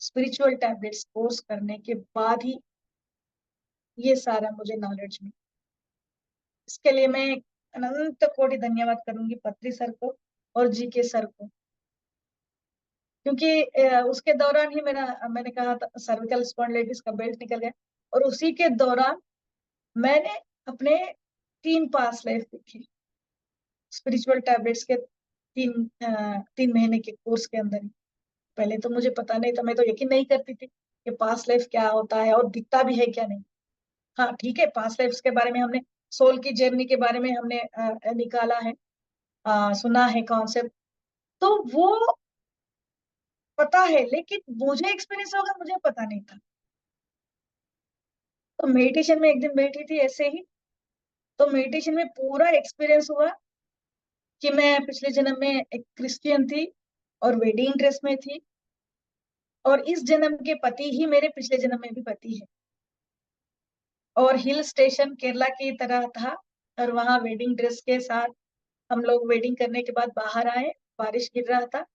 स्पिरिचुअल टैबलेट्स कोर्स करने के बाद ही ये सारा मुझे नॉलेज मिला। इसके लिए मैं अनंत कोटि धन्यवाद करूंगी पत्री सर को और जी के सर को, क्योंकि उसके दौरान ही मैंने कहा था सर्विकल स्पॉन्डिलाइटिस का बेल्ट निकल गया, और उसी के दौरान मैंने अपने 3 पास्ट लाइफ देखे, स्पिरिचुअल टैबलेट्स के 3 महीने के कोर्स के अंदर ही। पहले तो मुझे पता नहीं था, मैं तो यकीन नहीं करती थी कि पास्ट लाइफ क्या होता है और दिखता भी है क्या नहीं। हाँ ठीक है, पास्ट लाइफ के बारे में हमने, सोल की जर्नी के बारे में हमने निकाला है, सुना है कॉन्सेप्ट, तो वो पता है, लेकिन मुझे एक्सपीरियंस होगा मुझे पता नहीं था। तो मेडिटेशन में एक दिन बैठी थी ऐसे ही, तो मेडिटेशन में पूरा एक्सपीरियंस हुआ कि मैं पिछले जन्म में एक क्रिश्चियन थी और वेडिंग ड्रेस में थी, और इस जन्म के पति ही मेरे पिछले जन्म में भी पति है, और हिल स्टेशन केरला की तरह था, और वहां वेडिंग ड्रेस के साथ हम लोग वेडिंग करने के बाद बाहर आए, बारिश गिर रहा था,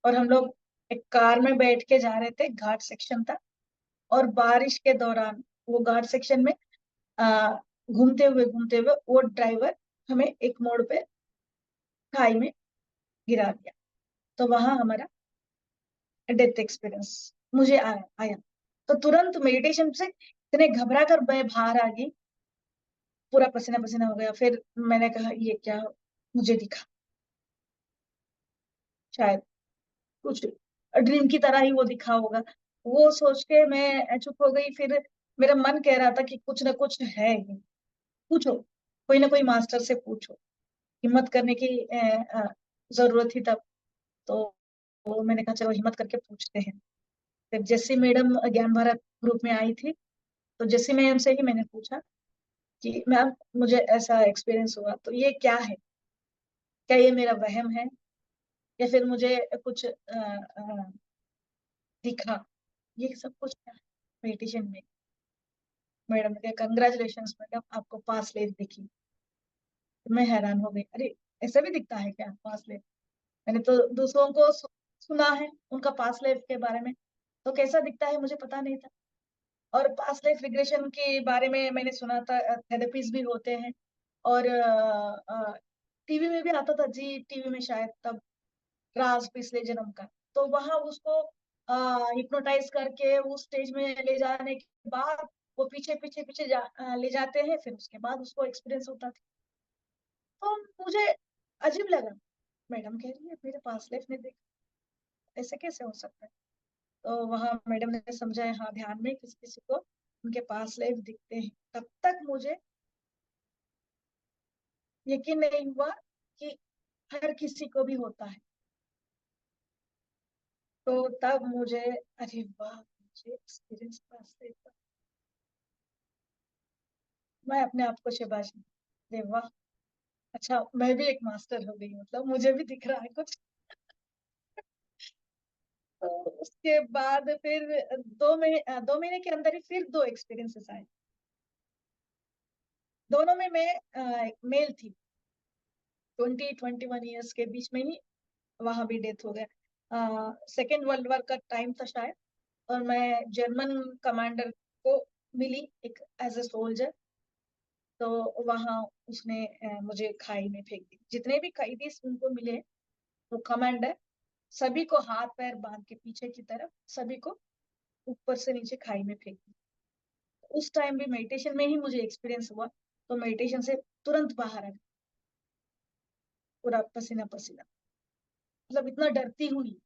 और हम लोग एक कार में बैठ के जा रहे थे, घाट सेक्शन था, और बारिश के दौरान वो घाट सेक्शन में आ, घूमते हुए वो ड्राइवर हमें एक मोड़ पे खाई में गिरा दिया। तो वहां हमारा डेथ एक्सपीरियंस मुझे आया। तो तुरंत मेडिटेशन से इतने घबरा कर मैं बाहर आ गई, पूरा पसीना पसीना हो गया। फिर मैंने कहा ये क्या मुझे दिखा, शायद कुछ ड्रीम की तरह ही वो दिखा होगा। वो सोच के मैं चुप हो गई। फिर मेरा मन कह रहा था कि कुछ ना कुछ है ये, पूछो, कोई ना कोई मास्टर से पूछो। हिम्मत करने की जरूरत थी तब। तो मैंने कहा चलो हिम्मत करके पूछते हैं। फिर जैसी मैडम ज्ञान भारत ग्रुप में आई थी, तो जैसी मैम से ही मैंने पूछा कि मैम मुझे ऐसा एक्सपीरियंस हुआ, तो ये क्या है, क्या ये मेरा वहम है या फिर मुझे कुछ दिखा, ये सब कुछ क्या है मेडिटेशन में। मैडम ने कहा कंग्रेचुलेशन मैडम, आपको पास लाइफ दिखी। तो मैं हैरान हो गई, अरे ऐसा भी दिखता है क्या पास लाइफ? मैंने तो दूसरों को सुना है उनका पास लाइफ के बारे में, तो कैसा दिखता है मुझे पता नहीं था। और पास लाइफ रिग्रेशन के बारे में मैंने सुना था, थेरेपीज भी होते हैं। और टीवी में भी आता था जी, टीवी में शायद तब, राज पिछले जन्म का। तो वहां उसको हिप्नोटाइज करके उस स्टेज में ले जाने के बाद वो पीछे पीछे पीछे ले जाते हैं, फिर उसके बाद उसको एक्सपीरियंस होता था। तो मुझे अजीब लगा, मैडम कह रही है मेरे पास लाइफ में देख, ऐसे कैसे हो सकता है? तो वहां मैडम ने समझाया, हाँ ध्यान में किसी किसी को उनके पास लाइफ दिखते हैं। तब तक मुझे यकीन नहीं हुआ कि हर किसी को भी होता है। तो तब मुझे, अरे वाह, मुझे एक्सपीरियंस पास लाइफ का। मैं अपने आप को शाबाशी, अरे वाह, अच्छा मैं भी एक मास्टर हो गई, मतलब मुझे भी दिख रहा है कुछ। तो उसके बाद फिर 2 महीने के अंदर ही फिर 2 एक्सपीरियंसेस आए। दोनों में मैं मेल थी, 20-21 ईयर्स के बीच में ही वहां भी डेथ हो गया। सेकेंड वर्ल्ड वॉर का टाइम था शायद, और मैं जर्मन कमांडर को मिली एक एज ए सोल्जर। तो वहां उसने मुझे खाई में फेंक दी। जितने भी कैदी उनको मिले, वो कमांडर सभी को हाथ पैर बांध के पीछे की तरफ सभी को ऊपर से नीचे खाई में फेंक दी। उस टाइम भी मेडिटेशन में ही मुझे एक्सपीरियंस हुआ। तो मेडिटेशन से तुरंत बाहर आ गई, पूरा पसीना पसीना, मतलब इतना डरती हूँ नहीं।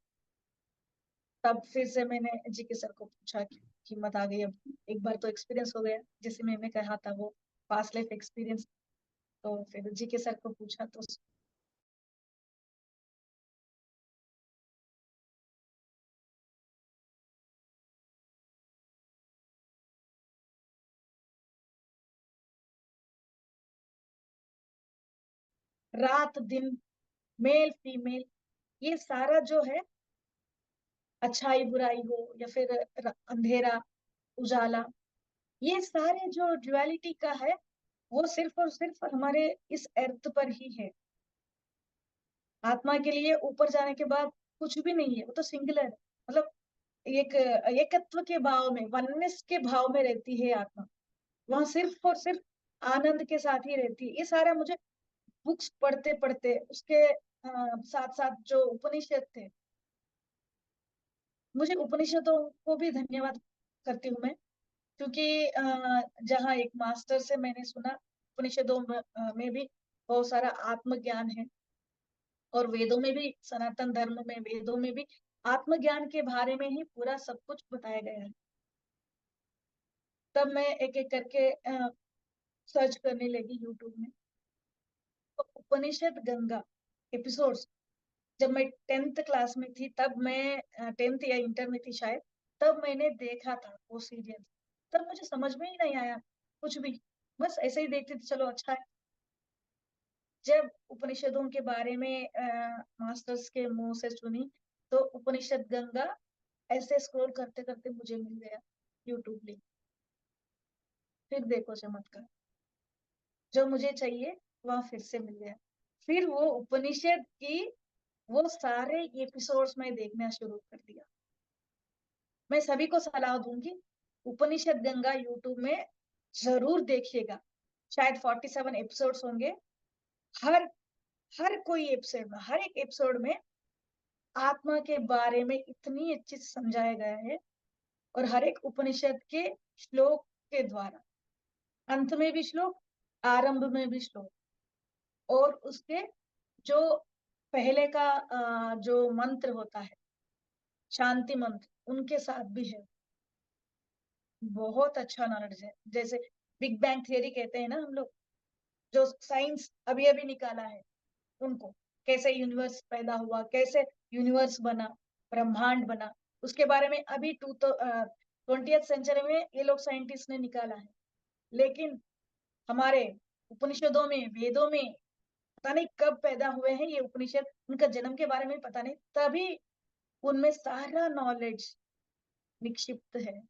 तब फिर से मैंने जी के सर को पूछा कि हिम्मत आ गई अब, एक बार तो एक्सपीरियंस हो गया, जैसे मैंने कहा था वो पास्ट लाइफ एक्सपीरियंस। तो फिर जी के सर को पूछा, तो रात दिन, मेल फीमेल, ये सारा जो है, अच्छाई बुराई हो या फिर अंधेरा उजाला, ये सारे जो ड्युअलिटी का है, वो सिर्फ और सिर्फ हमारे इस अर्थ पर ही है। आत्मा के लिए ऊपर जाने के बाद कुछ भी नहीं है, वो तो सिंगुलर है। मतलब एक एकत्व के भाव में, वननेस के भाव में रहती है आत्मा। वहां सिर्फ और सिर्फ आनंद के साथ ही रहती है। ये सारा मुझे बुक्स पढ़ते पढ़ते, उसके साथ साथ जो उपनिषद थे, मुझे उपनिषदों को भी धन्यवाद करती हूँ मैं। क्योंकि जहाँ एक मास्टर से मैंने सुना, उपनिषदों में भी बहुत सारा आत्मज्ञान है। और वेदों में भी, सनातन धर्म में वेदों में भी आत्मज्ञान के बारे में ही पूरा सब कुछ बताया गया है। तब मैं एक एक करके सर्च करने लगी यूट्यूब में। तो उपनिषद गंगा एपिसोड्स, जब मैं 10th क्लास में थी, तब मैं 10th या इंटर में थी शायद, तब मैंने देखा था वो सीरियल। तब मुझे समझ में ही नहीं आया कुछ भी, बस ऐसे ही देखती थी, चलो अच्छा है। जब उपनिषदों के बारे में मास्टर्स के मुंह से सुनी, तो उपनिषद गंगा ऐसे स्क्रॉल करते करते मुझे मिल गया यूट्यूब लिंक। फिर देखो चमत्कार, जो मुझे चाहिए वह फिर से मिल गया। फिर वो उपनिषद की वो सारे एपिसोड्स में देखना शुरू कर दिया। मैं सभी को सलाह दूंगी, उपनिषद गंगा यूट्यूब में जरूर देखिएगा। शायद 47 एपिसोड्स होंगे। हर हर कोई एपिसोड में, हर एक एपिसोड में आत्मा के बारे में इतनी अच्छी से समझाया गया है। और हर एक उपनिषद के श्लोक के द्वारा, अंत में भी श्लोक, आरंभ में भी श्लोक, और उसके जो पहले का जो मंत्र होता है, शांति मंत्र, उनके साथ भी है। बहुत अच्छा नॉलेज है। जैसे बिग बैंग थियरी कहते हैं ना हम लोग, जो साइंस अभी अभी निकाला है उनको, कैसे यूनिवर्स पैदा हुआ, कैसे यूनिवर्स बना, ब्रह्मांड बना, उसके बारे में अभी 20th सेंचुरी में ये लोग साइंटिस्ट ने निकाला है। लेकिन हमारे उपनिषदों में, वेदों में पता नहीं कब पैदा हुए हैं ये उपनिषद, उनका जन्म के बारे में पता नहीं, तभी उनमें सारा नॉलेज निक्षिप्त है,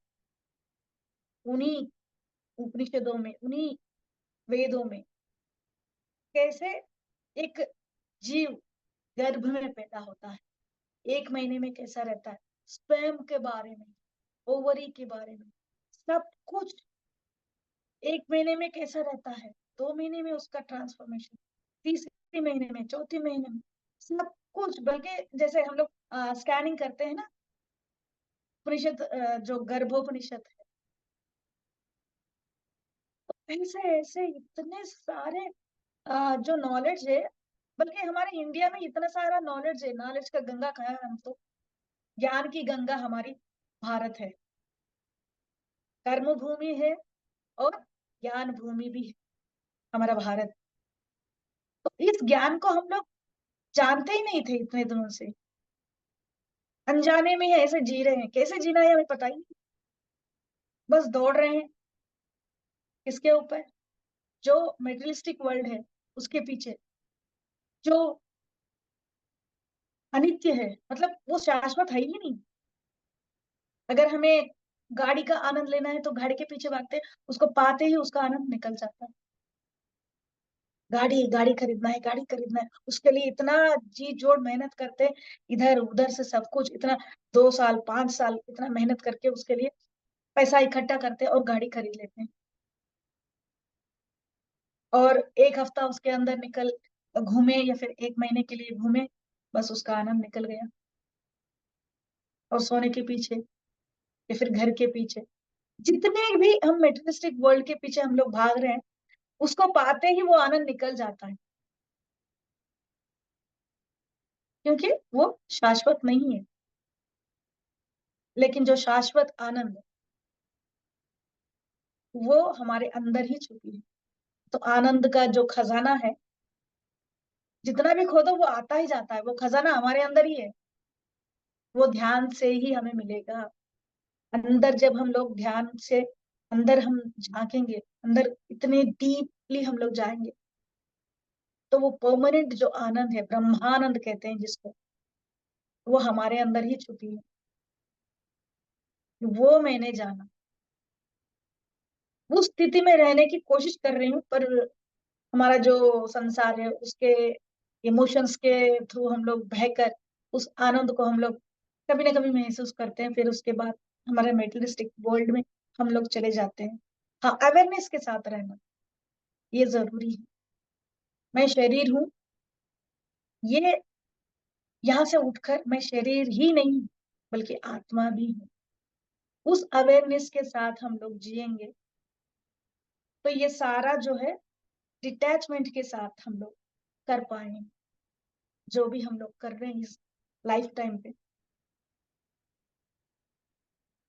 उन्हीं उपनिषदों में, उन्हीं वेदों में। कैसे एक जीव गर्भ में पैदा होता है, 1 महीने में कैसा रहता है, स्पर्म के बारे में, ओवरी के बारे में, सब कुछ। 1 महीने में कैसा रहता है, 2 महीने में उसका ट्रांसफॉर्मेशन, तीसरे महीने में, चौथे महीने में, सब कुछ। बल्कि जैसे हम लोग स्कैनिंग करते हैं ना, उपनिषद जो गर्भोपनिषद है, ऐसे ऐसे इतने सारे जो नॉलेज है। बल्कि हमारे इंडिया में इतना सारा नॉलेज है, नॉलेज का गंगा कहा है हम तो, ज्ञान की गंगा हमारी भारत है, कर्म भूमि है और ज्ञान भूमि भी है हमारा भारत। तो इस ज्ञान को हम लोग जानते ही नहीं थे इतने दिनों से, अनजाने में ही ऐसे जी रहे हैं। कैसे जीना है हमें पता ही नहीं, बस दौड़ रहे हैं इसके ऊपर, जो मेटेरियलिस्टिक वर्ल्ड है उसके पीछे, जो अनित्य है, मतलब वो शाश्वत है ही नहीं। अगर हमें गाड़ी का आनंद लेना है तो गाड़ी के पीछे भागते हैं, उसको पाते ही उसका आनंद निकल जाता है। गाड़ी गाड़ी खरीदना है, गाड़ी खरीदना है, उसके लिए इतना जी जोड़ मेहनत करते हैं, इधर उधर से सब कुछ, इतना 2 साल 5 साल इतना मेहनत करके उसके लिए पैसा इकट्ठा करते हैं और गाड़ी खरीद लेते हैं। और 1 हफ्ता उसके अंदर निकल घूमे या फिर 1 महीने के लिए घूमे, बस उसका आनंद निकल गया। और सोने के पीछे या फिर घर के पीछे, जितने भी हम मेटेरियलिस्टिक वर्ल्ड के पीछे हम लोग भाग रहे हैं, उसको पाते ही वो आनंद निकल जाता है, क्योंकि वो शाश्वत नहीं है। लेकिन जो शाश्वत आनंद, वो हमारे अंदर ही छुपी है। तो आनंद का जो खजाना है, जितना भी खोदो वो आता ही जाता है, वो खजाना हमारे अंदर ही है। वो ध्यान से ही हमें मिलेगा। अंदर जब हम लोग ध्यान से अंदर हम झांकेंगे, अंदर इतने डीपली हम लोग जाएंगे, तो वो परमानेंट जो आनंद है, ब्रह्मानंद कहते हैं जिसको, वो हमारे अंदर ही छुपी है। वो मैंने जाना, उस स्थिति में रहने की कोशिश कर रही हूँ, पर हमारा जो संसार है उसके इमोशंस के थ्रू हम लोग बहकर उस आनंद को हम लोग कभी ना कभी महसूस करते हैं, फिर उसके बाद हमारे मेटेरियलिस्टिक वर्ल्ड में हम लोग चले जाते हैं। हाँ, अवेयरनेस के साथ रहना ये जरूरी है। मैं शरीर हूँ, ये यहाँ से उठकर मैं शरीर ही नहीं बल्कि आत्मा भी हूँ। उस अवेयरनेस के साथ हम लोग जिएंगे तो ये सारा जो है डिटैचमेंट के साथ हम लोग कर पाएंगे, जो भी हम लोग कर रहे हैं इस लाइफ टाइम पे।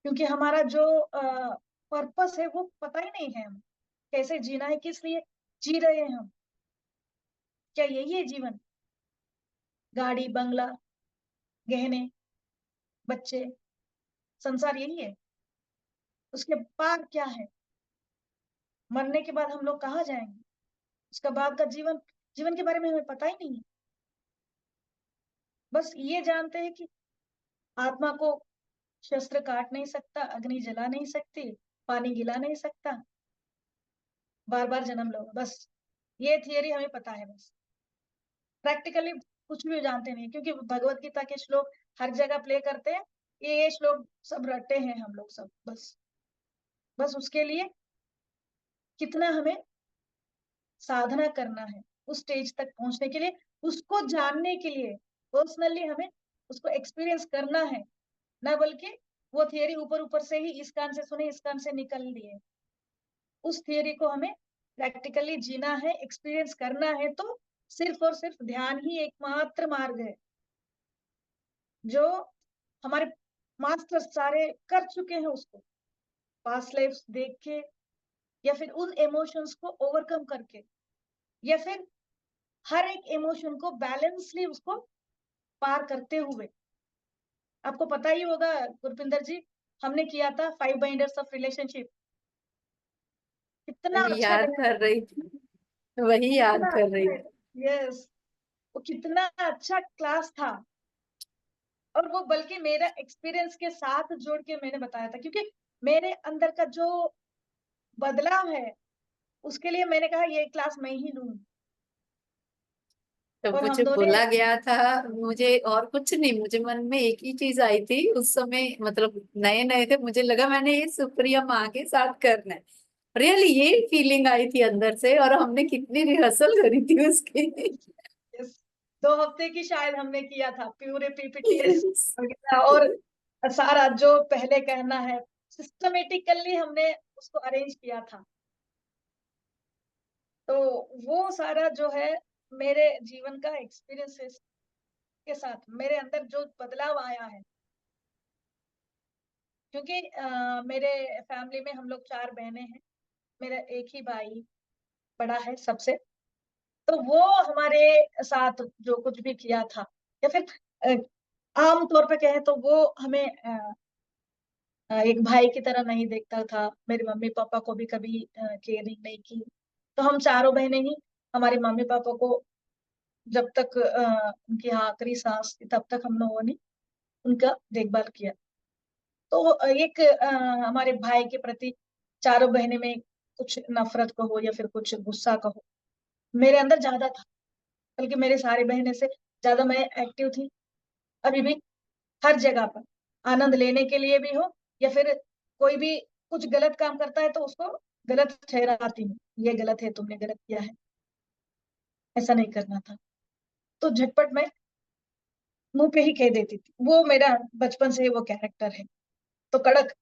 क्योंकि हमारा जो पर्पस है वो पता ही नहीं है, हम कैसे जीना है, किस लिए जी रहे हैं हम, क्या यही है जीवन? गाड़ी बंगला, गहने, बच्चे, संसार यही है? उसके पार क्या है? मरने के बाद हम लोग कहाँ जाएंगे? उसका बाद का जीवन, जीवन के बारे में हमें पता ही नहीं है। बस ये जानते हैं कि आत्मा को शस्त्र काट नहीं सकता, अग्नि जला नहीं सकती, पानी गिला नहीं सकता, बार बार जन्म लो, बस ये थियरी हमें पता है। बस प्रैक्टिकली कुछ भी जानते नहीं, क्योंकि भगवत गीता के श्लोक हर जगह प्ले करते हैं, ये श्लोक सब रटे हैं हम लोग सब। बस बस उसके लिए कितना हमें साधना करना है उस स्टेज तक पहुंचने के लिए, उसको जानने के लिए पर्सनली हमें उसको एक्सपीरियंस करना है, ना बल्कि वो थियरी ऊपर ऊपर से ही इस कान से सुने इस कान से निकल दिए। उस थियरी को हमें प्रैक्टिकली जीना है, एक्सपीरियंस करना है, तो सिर्फ और सिर्फ ध्यान ही एकमात्र मार्ग है जो हमारे मास्टर्स सारे कर चुके हैं उसको, पास्ट लाइफ देख के, या फिर उन इमोशंस को ओवरकम करके, या फिर हर एक इमोशन को बैलेंसली उसको पार करते हुए। आपको पता ही होगा गुरपिंदर जी, हमने किया था 5 बाइंडर्स ऑफ रिलेशनशिप, कितना वही अच्छा याद गया, कर रही थी, वही याद कितना कर रही अच्छा, थी। यस, वो कितना अच्छा क्लास था। और वो बल्कि मेरा एक्सपीरियंस के साथ जोड़ के मैंने बताया था, क्योंकि मेरे अंदर का जो बदलाव है, उसके लिए मैंने कहा ये क्लास मैं ही लूं। तो और हम मुझे दोनों, बोला गया था, मुझे और कुछ नहीं, मुझे मन में एक ही चीज आई थी उस समय, मतलब नए नए थे, मुझे लगा मैंने ये सुप्रिया माँ के साथ करना है। रियली ये फीलिंग आई थी अंदर से, और हमने कितनी रिहर्सल करी थी उसकी। yes, 2 हफ्ते की शायद हमने किया था, पूरे पीपीटीज Yes. वगैरह, और सारा जो पहले कहना है, सिस्टमेटिकली हमने उसको अरेंज किया था। तो वो सारा जो है मेरे जीवन का एक्सपीरियंसेस के साथ मेरे अंदर जो बदलाव आया है, क्योंकि मेरे फैमिली में हम लोग 4 बहनें हैं, मेरा एक ही भाई बड़ा है सबसे। तो वो हमारे साथ जो कुछ भी किया था, या फिर आम तौर पे कहें तो वो हमें एक भाई की तरह नहीं देखता था। मेरे मम्मी पापा को भी कभी केयरिंग नहीं की। तो हम 4 बहनें ही हमारे मम्मी पापा को, जब तक उनकी आखिरी सांस थी तब तक हम लोगों ने उनका देखभाल किया। तो एक हमारे भाई के प्रति 4 बहनें में कुछ नफरत कहो या फिर कुछ गुस्सा कहो, मेरे अंदर ज्यादा था। बल्कि मेरे सारे बहनें से ज्यादा मैं एक्टिव थी अभी भी, हर जगह पर, आनंद लेने के लिए भी हो, या फिर कोई भी कुछ गलत काम करता है तो उसको गलत ठहराती हूँ, ये गलत है, तुमने गलत किया है, ऐसा नहीं करना था। तो झटपट मैं मुंह पे ही कह देती थी। वो मेरा बचपन से ही वो कैरेक्टर है। तो कड़क,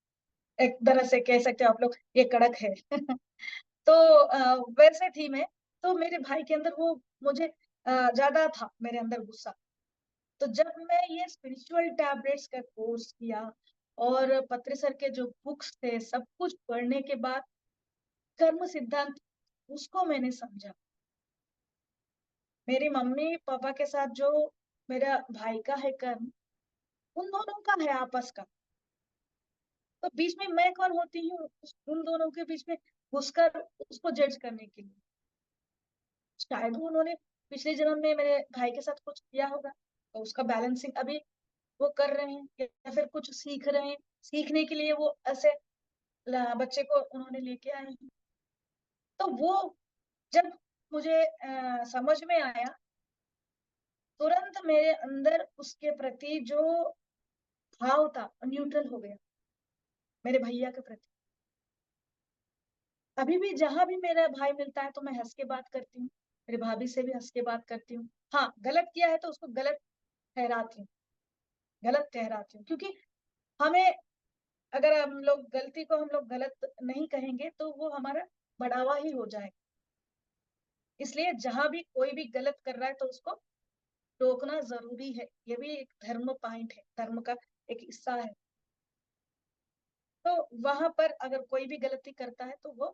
एक तरह से कह सकते हो आप लोग, ये कड़क है। तो वैसे थी मैं। तो मेरे भाई के अंदर वो, मुझे ज्यादा था मेरे अंदर गुस्सा। तो जब मैं ये स्पिरिचुअल टैबलेट्स का कोर्स किया, और पत्री सर के जो बुक्स थे सब कुछ पढ़ने के बाद, कर्म सिद्धांत, उसको मैंने समझा। मेरी मम्मी पापा के साथ जो मेरा भाई का है कर्म, उन दोनों का है आपस का। तो बीच में मैं कौन होती हूँ उन दोनों के बीच में घुसकर उसको जज करने के लिए? शायद वो उन्होंने पिछले जन्म में मेरे भाई के साथ कुछ किया होगा, तो उसका बैलेंसिंग अभी वो कर रहे हैं, या फिर कुछ सीख रहे हैं, सीखने के लिए वो ऐसे बच्चे को उन्होंने लेके आए हैं। तो वो जब मुझे समझ में आया, तुरंत मेरे अंदर उसके प्रति जो भाव था न्यूट्रल हो गया, मेरे भैया के प्रति। अभी भी जहां भी मेरा भाई मिलता है तो मैं हंस के बात करती हूँ, मेरी भाभी से भी हंस के बात करती हूँ। हाँ, गलत किया है तो उसको गलत ठहराती हूँ, गलत ठहराती हूँ, क्योंकि हमें, अगर हम लोग गलती को हम लोग गलत नहीं कहेंगे तो वो हमारा बढ़ावा ही हो जाएगा। इसलिए जहां भी कोई भी गलत कर रहा है तो उसको टोकना जरूरी है। ये भी एक धर्म पॉइंट है, धर्म का एक हिस्सा है। तो वहां पर अगर कोई भी गलती करता है तो वो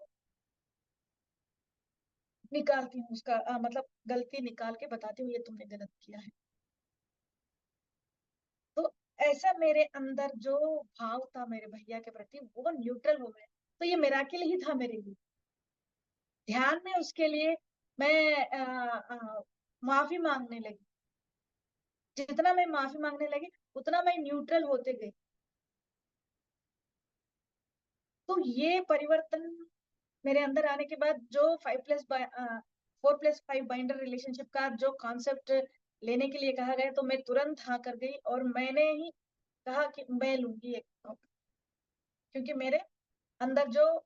निकालती हूँ उसका मतलब गलती निकाल के बताती हूँ, ये तुमने गलत किया है। तो ऐसा मेरे अंदर जो भाव था मेरे भैया के प्रति, वो न्यूट्रल हो गया। तो ये मिराकिल ही था मेरे लिए। ध्यान में उसके लिए मैं माफी मांगने लगी। जितना मैं माफी मांगने लगी उतना मैं न्यूट्रल होते गई। तो ये परिवर्तन मेरे अंदर आने के बाद, जो 4+5 रिलेशनशिप का जो कॉन्सेप्ट लेने के लिए कहा गया, तो मैं तुरंत हाँ कर गई, और मैंने ही कहा कि मैं लूंगी एक जॉब। क्योंकि मेरे अंदर जो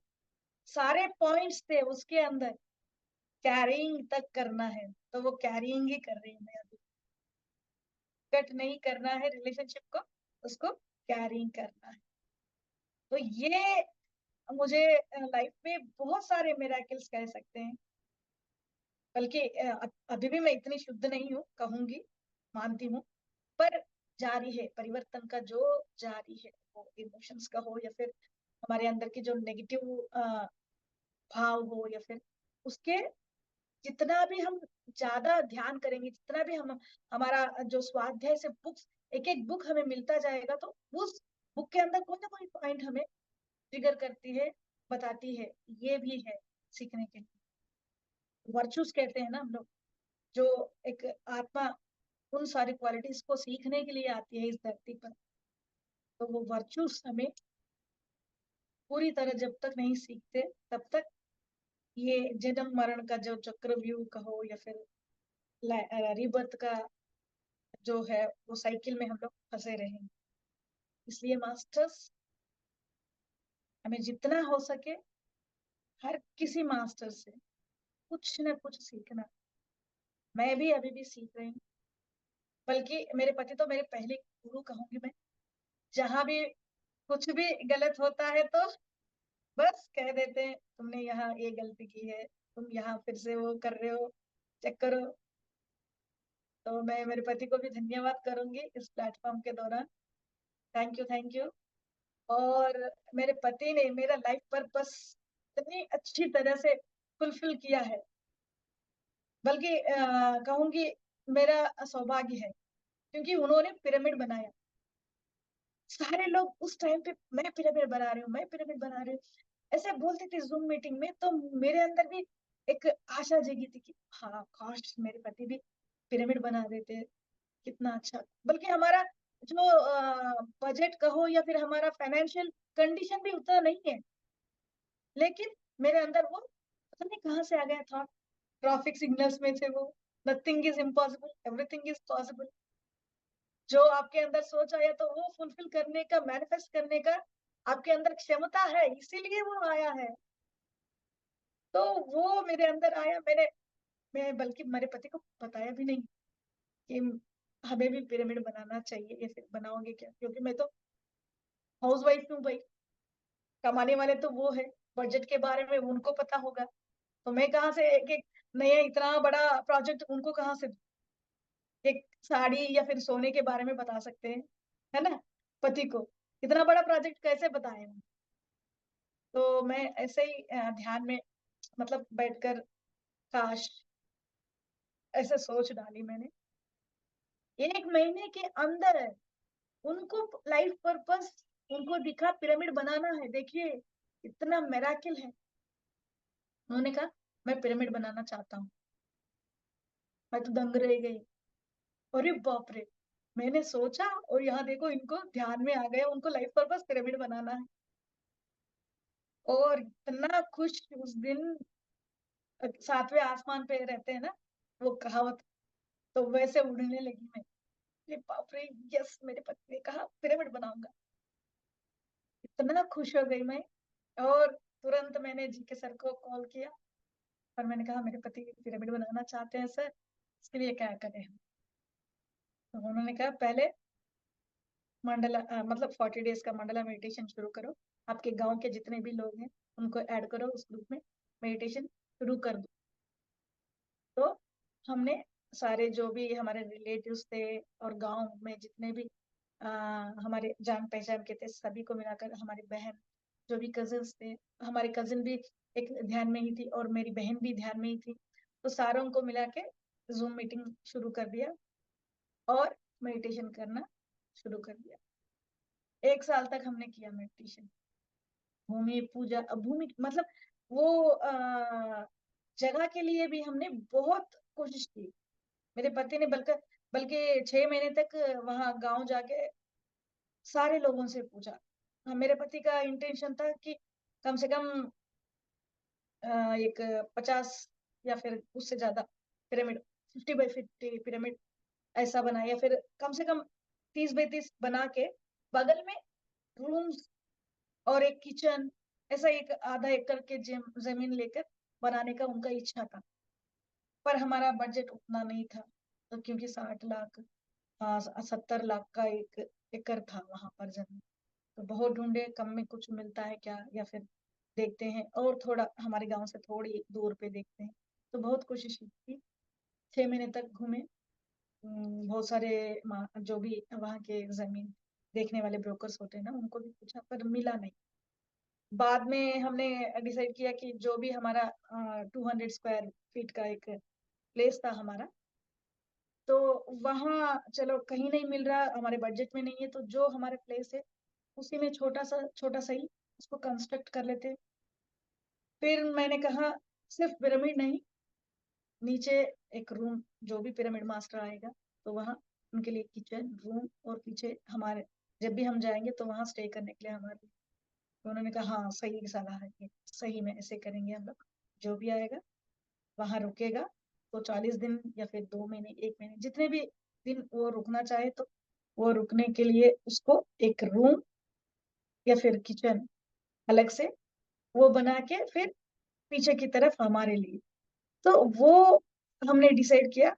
सारे पॉइंट्स थे उसके अंदर कैरिंग तक करना है, तो वो कैरिंग ही कर रही हूँ मैं अभी। कट नहीं करना है रिलेशनशिप को, उसको कैरिंग करना है। तो ये मुझे लाइफ में बहुत सारे मिराकल्स कह सकते हैं। बल्कि अभी भी मैं इतनी शुद्ध नहीं हूँ कहूंगी, मानती हूँ, पर जारी है, परिवर्तन का जो जारी है, वो इमोशंस का हो या फिर हमारे अंदर की जो नेगेटिव भाव हो या फिर उसके, जितना भी हम ज्यादा ध्यान करेंगे, जितना भी हम हमारा जो स्वाध्याय से बुक्स, एक एक बुक हमें मिलता जाएगा, तो उस बुक के अंदर कोई ना कोई पॉइंट हमें ट्रिगर करती है, बताती है, ये भी है सीखने के लिए। वर्चूस कहते हैं ना हम लोग, जो एक आत्मा उन सारी क्वालिटीज को सीखने के लिए आती है इस धरती पर, तो वो वर्चूस हमें पूरी तरह जब तक नहीं सीखते तब तक ये जन्म मरण का जो चक्रव्यूह कहो या फिर रीबर्थ का जो है वो साइकिल में हम लोग फंसे रहेंगे। इसलिए मास्टर्स, हमें जितना हो सके हर किसी मास्टर से कुछ ना कुछ सीखना। मैं भी अभी भी सीख रही हूँ, बल्कि मेरे पति तो मेरे पहले गुरु कहूंगी मैं। जहां भी कुछ भी गलत होता है तो बस कह देते हैं तुमने यहाँ ये गलती की है, तुम यहाँ फिर से वो कर रहे हो, चेक करो। तो मैं मेरे पति को भी धन्यवाद करूंगी इस प्लेटफॉर्म के दौरान। Thank you, thank you. और मेरे पति ने मेरा लाइफ पर्पस इतनी अच्छी तरह से फुलफिल किया है, बल्कि कहूंगी मेरा सौभाग्य है, क्योंकि उन्होंने पिरामिड बनाया। सारे लोग उस टाइम पे मैं पिरामिड बना रही हूँ, मैं पिरामिड बना रही हूँ ऐसे बोलते थे जूम मीटिंग में, तो मेरे अंदर भी एक आशा जगी थी कि हाँ काश मेरे पति भी पिरामिड बना देते, कितना अच्छा। बल्कि हमारा जो बजट कहो या फिर हमारा फाइनेंशियल कंडीशन भी उतना नहीं है, लेकिन मेरे अंदर वो पता नहीं कहाँ से आ गया था। ट्रैफिक सिग्नल्स में थे वो, nothing is impossible, everything is possible. जो आपके अंदर सोच आया तो वो फुलफिल करने का, मैनिफेस्ट करने का आपके अंदर क्षमता है, इसीलिए वो आया है। तो वो मेरे अंदर आया। मैं बल्कि मेरे पति को बताया भी नहीं कि हमें भी पिरामिड बनाना चाहिए या फिर बनाओगे क्या, क्योंकि मैं तो हाउस वाइफ हूँ भाई, कमाने वाले तो वो है। बजट के बारे में उनको पता होगा, तो मैं कहाँ से एक एक नया इतना बड़ा प्रोजेक्ट उनको कहाँ से दूं? एक साड़ी या फिर सोने के बारे में बता सकते हैं, है ना? पति को इतना बड़ा प्रोजेक्ट कैसे बताएं हम? तो मैं ऐसे ही ध्यान में मतलब बैठकर काश ऐसे सोच डाली मैंने। एक महीने के अंदर उनको लाइफ पर्पस उनको दिखा, पिरामिड बनाना है, देखिए इतना मेराकिल है। उन्होंने कहा मैं पिरामिड बनाना चाहता हूँ। मैं तो दंग रह गई, अरे बाप रे। मैंने सोचा और यहाँ देखो इनको ध्यान में आ गया, उनको लाइफ पर्पस पिरामिड बनाना है। और इतना खुश उस दिन, सातवें आसमान पे रहते हैं ना वो कहावत, तो वैसे उड़ने लगी मैं। अरे बाप रे, यस, मेरे पति ने कहा पिरामिड बनाऊंगा। इतना खुश हो गई मैं। और तुरंत मैंने जी के सर को कॉल किया और मैंने कहा मेरे पति पिरामिड बनाना चाहते हैं सर, इसके लिए क्या करें हम? तो उन्होंने कहा पहले मंडला मतलब 40 डेज का मंडला मेडिटेशन शुरू करो। आपके गांव के जितने भी लोग हैं उनको ऐड करो उस ग्रुप में, मेडिटेशन शुरू कर दो। तो हमने सारे जो भी हमारे रिलेटिव्स थे और गांव में जितने भी आ, हमारे जान पहचान के थे सभी को मिलाकर, हमारी बहन जो भी कजिन्स थे, हमारी कजिन भी एक ध्यान में ही थी और मेरी बहन भी ध्यान में ही थी, तो सारों को मिला के जूम मीटिंग शुरू कर दिया और मेडिटेशन करना शुरू कर दिया। 1 साल तक हमने किया मेडिटेशन। भूमि पूजा, भूमि मतलब वो जगह के लिए भी हमने बहुत कोशिश की। मेरे पति ने बल्कि बल्कि 6 महीने तक वहां गांव जाके सारे लोगों से पूछा। हाँ, मेरे पति का इंटेंशन था कि कम से कम एक 50 या फिर उससे ज्यादा पिरामिड, 50 बाई 50 पिरामिड ऐसा बना, या फिर कम से कम 30 बाई 30 बना के बगल में रूम्स और एक किचन, ऐसा एक आधा एकड़ के जमीन लेकर बनाने का उनका इच्छा था। पर हमारा बजट उतना नहीं था, तो क्योंकि 60 लाख, हाँ 70 लाख का एक एकड़ था वहां पर जमीन। तो बहुत ढूंढे, कम में कुछ मिलता है क्या, या फिर देखते हैं और थोड़ा हमारे गांव से थोड़ी दूर पे देखते हैं। तो बहुत कोशिश की, 6 महीने तक घूमे, बहुत सारे जो भी वहाँ के जमीन देखने वाले ब्रोकर्स होते हैं ना, उनको भी पूछा पर मिला नहीं। बाद में हमने डिसाइड किया कि जो भी हमारा 200 स्क्वायर फीट का एक प्लेस था हमारा, तो वहाँ चलो कहीं नहीं मिल रहा, हमारे बजट में नहीं है, तो जो हमारा प्लेस है उसी में छोटा सा ही उसको कंस्ट्रक्ट कर लेते। फिर मैंने कहा सिर्फ पिरामिड नहीं, नीचे एक रूम, जो भी पिरामिड मास्टर आएगा तो वहाँ उनके लिए किचन रूम, और पीछे हमारे जब भी हम जाएंगे तो वहाँ स्टे करने के लिए हमारे। तो उन्होंने कहा हाँ सही सलाह है ये, सही में ऐसे करेंगे हम लोग। जो भी आएगा वहां रुकेगा तो 40 दिन या फिर 2 महीने 1 महीने जितने भी दिन वो रुकना चाहे, तो वो रुकने के लिए उसको एक रूम या फिर किचन अलग से वो बना के फिर पीछे की तरफ हमारे लिए। तो वो हमने डिसाइड किया।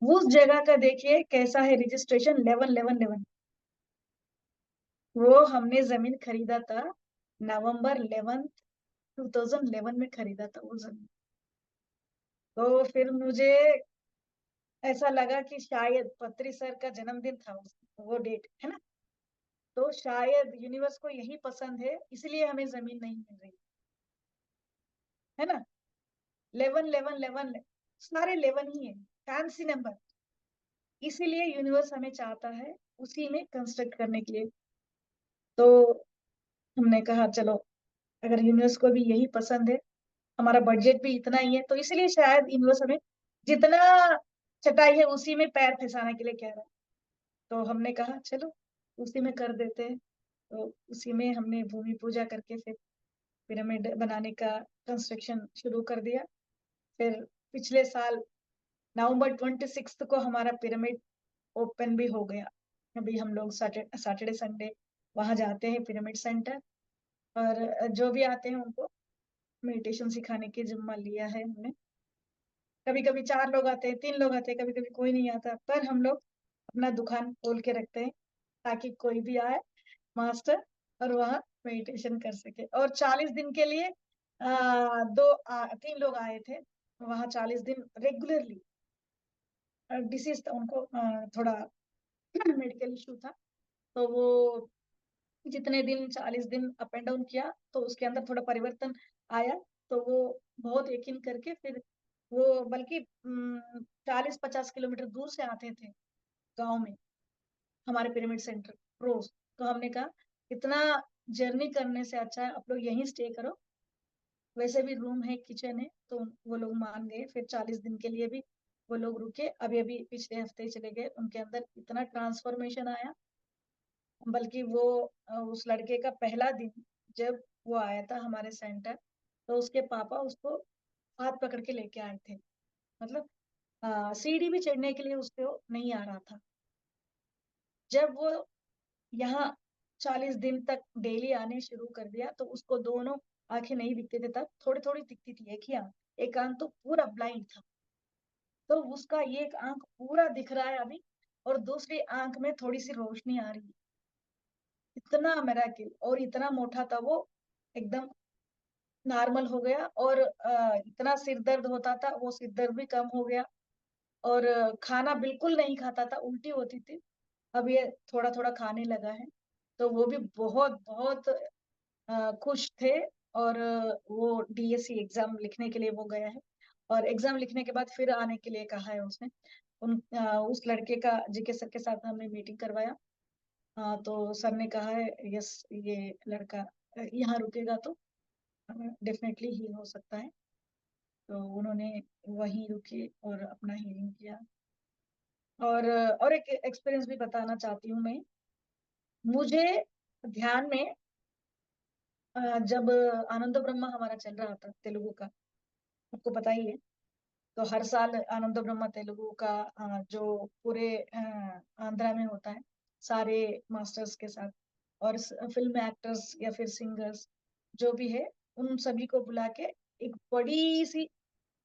उस जगह का देखिए कैसा है, रजिस्ट्रेशन 11/11/11। वो हमने जमीन खरीदा था November 11, 2011 में खरीदा था वो जमीन। तो फिर मुझे ऐसा लगा कि शायद पत्री सर का जन्मदिन था वो डेट है ना, तो शायद यूनिवर्स को यही पसंद है, इसलिए हमें जमीन नहीं मिल रही है ना। 11/11/11, सारे 11 ही है, फैंसी नंबर, इसीलिए यूनिवर्स हमें चाहता है उसी में कंस्ट्रक्ट करने के लिए। तो हमने कहा चलो, अगर यूनिवर्स को भी यही पसंद है, हमारा बजट भी इतना ही है, तो इसलिए शायद यूनिवर्स हमें जितना चटाई है उसी में पैर फिसाने के लिए कह रहा है। तो हमने कहा चलो उसी में कर देते हैं। तो उसी में हमने भूमि पूजा करके फिर पिरामिड बनाने का कंस्ट्रक्शन शुरू कर दिया। फिर पिछले साल November 26 को हमारा पिरामिड ओपन भी हो गया। अभी हम लोग सैटरडे संडे वहां जाते हैं पिरामिड सेंटर, और जो भी आते हैं उनको मेडिटेशन सिखाने की जिम्मा लिया है हमने। कभी कभी 4 लोग आते हैं, 3 लोग आते हैं, कभी कभी कोई नहीं आता, पर हम लोग अपना दुकान खोल के रखते हैं ताकि कोई भी आए मास्टर और वहाँ मेडिटेशन कर सके। और 40 दिन के लिए 3 लोग आए थे वहाँ, 40 दिन रेगुलरली। डिसीज था उनको, थोड़ा मेडिकल इशू था, तो वो जितने दिन 40 दिन अप एंड डाउन किया तो उसके अंदर थोड़ा परिवर्तन आया। तो वो बहुत यकीन करके फिर वो बल्कि 40-50 किलोमीटर दूर से आते थे गांव में हमारे पिरामिड सेंटर रोज। तो हमने कहा इतना जर्नी करने से अच्छा है आप लोग यहीं स्टे करो, वैसे भी रूम है किचन है। तो वो लोग मान गए, फिर 40 दिन के लिए भी वो लोग रुके। अभी अभी पिछले हफ्ते ही चले गए, उनके अंदर इतना ट्रांसफॉर्मेशन आया। बल्कि वो उस लड़के का पहला दिन जब वो आया था हमारे सेंटर, तो उसके पापा उसको हाथ पकड़ के लेके आए थे। मतलब सीढ़ी भी चढ़ने के लिए उसको नहीं आ रहा था। जब वो यहाँ 40 दिन तक डेली आने शुरू कर दिया तो उसको दोनों आंखें नहीं दिखते थे, तब थोड़ी थोड़ी दिखती थी एक ही आंख, एक आंख तो पूरा ब्लाइंड था। तो उसका ये एक आंख पूरा दिख रहा है अभी, और दूसरी आंख में थोड़ी सी रोशनी आ रही है। इतना मिराकिल, और इतना मोटा था वो, एकदम नॉर्मल हो गया। और इतना सिर दर्द होता था वो सिर दर्द भी कम हो गया। और खाना बिल्कुल नहीं खाता था, उल्टी होती थी, अब ये थोड़ा थोड़ा खाने लगा है। तो वो भी बहुत बहुत खुश थे। और वो डीएससी एग्जाम लिखने के लिए वो गया है, और एग्जाम लिखने के बाद फिर आने के लिए कहा है उसने। उस लड़के का जीके सर के साथ हमने मीटिंग करवाया। तो सर ने कहा है यस, ये लड़का यहाँ रुकेगा तो डेफिनेटली ही हो सकता है। तो उन्होंने वहीं रुके और अपना हीलिंग किया। और एक एक्सपीरियंस भी बताना चाहती हूँ मैं। मुझे ध्यान में जब आनंद ब्रह्मा हमारा चल रहा था तेलुगु का, आपको पता ही है, तो हर साल आनंद ब्रह्मा तेलुगु का जो पूरे आंध्रा में होता है सारे मास्टर्स के साथ, और फिल्म एक्टर्स या फिर सिंगर्स जो भी है उन सभी को बुला के एक बड़ी सी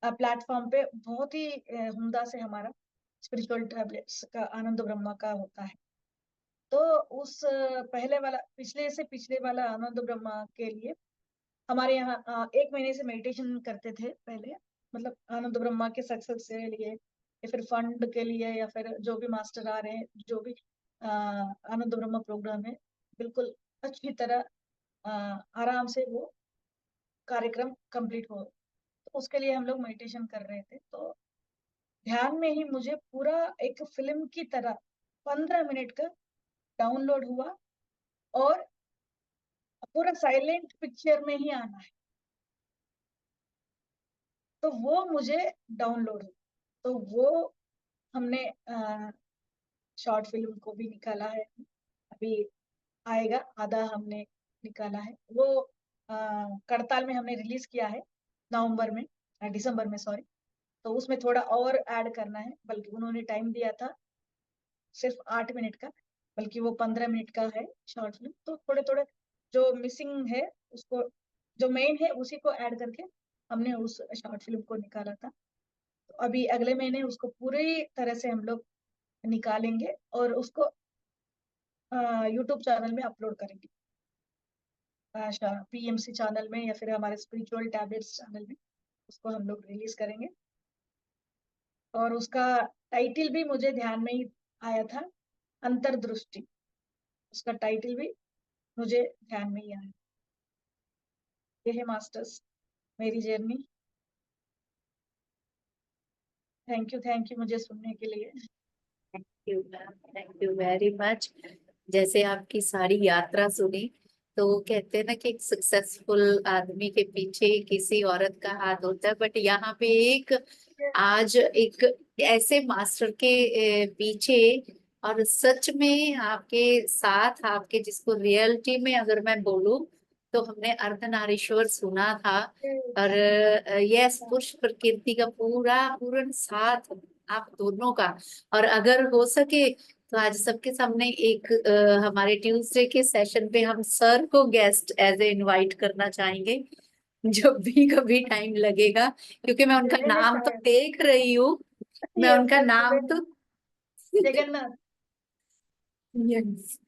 प्लेटफॉर्म पे बहुत ही उम्दा से हमारा स्पिरिचुअल टैबलेट्स का आनंद ब्रह्मा का होता है। तो उस पहले वाला पिछले से पिछले वाला आनंद ब्रह्मा के लिए हमारे यहाँ 1 महीने से मेडिटेशन करते थे पहले, मतलब आनंद ब्रह्मा के सक्सेस के लिए। या फिर फंड के लिए, या फिर जो भी मास्टर आ रहे हैं, जो भी आनंद ब्रह्म प्रोग्राम है, बिल्कुल अच्छी तरह आराम से वो कार्यक्रम कंप्लीट हो। तो उसके लिए हम लोग मेडिटेशन कर रहे थे, तो ध्यान में ही मुझे पूरा एक फिल्म की तरह 15 मिनट का डाउनलोड हुआ, और पूरा साइलेंट पिक्चर में ही आना है, तो वो मुझे डाउनलोड हुआ। तो वो हमने शॉर्ट फिल्म को भी निकाला है, अभी आएगा, आधा हमने निकाला है वो। करताल में हमने रिलीज किया है नवंबर में, दिसंबर में सॉरी। तो उसमें थोड़ा और ऐड करना है, बल्कि उन्होंने टाइम दिया था सिर्फ 8 मिनट का, बल्कि वो 15 मिनट का है शॉर्ट फिल्म। तो थोड़े थोड़े जो मिसिंग है उसको, जो मेन है उसी को ऐड करके हमने उस शॉर्ट फिल्म को निकाला था। तो अभी अगले महीने उसको पूरी तरह से हम लोग निकालेंगे और उसको यूट्यूब चैनल में अपलोड करेंगे, पीएमसी चैनल में या फिर हमारे स्पिरिचुअल टैबलेट्स चैनल में उसको हम लोग रिलीज करेंगे। और उसका टाइटल भी मुझे ध्यान में ही आया था, अंतर्दृष्टि। उसका टाइटल भी मुझे ध्यान में ही आया। ये है मास्टर्स मेरी जर्नी। थैंक यू मुझे सुनने के लिए। Thank you ma'am, thank you very much. जैसे आपकी सारी यात्रा सुनी, तो वो कहते हैं ना कि एक सक्सेसफुल आदमी के पीछे किसी औरत का हाथ होता है, बट यहाँ पे एक आज एक ऐसे मास्टर के पीछे, और सच में आपके साथ, आपके जिसको रियलिटी में अगर मैं बोलूं, तो हमने अर्धनारीश्वर सुना था। और यस, पुरुष प्रकृति का पूरा पूर्ण साथ आप दोनों का। और अगर हो सके तो आज सबके सामने एक हमारे ट्यूसडे के सेशन पे हम सर को गेस्ट एज ए इनवाइट करना चाहेंगे, जब भी कभी टाइम लगेगा, क्योंकि मैं उनका मैंने नाम तो शायद, देख रही हूँ। मैं यस उनका यस, नाम तो जगन्नाथ। यस,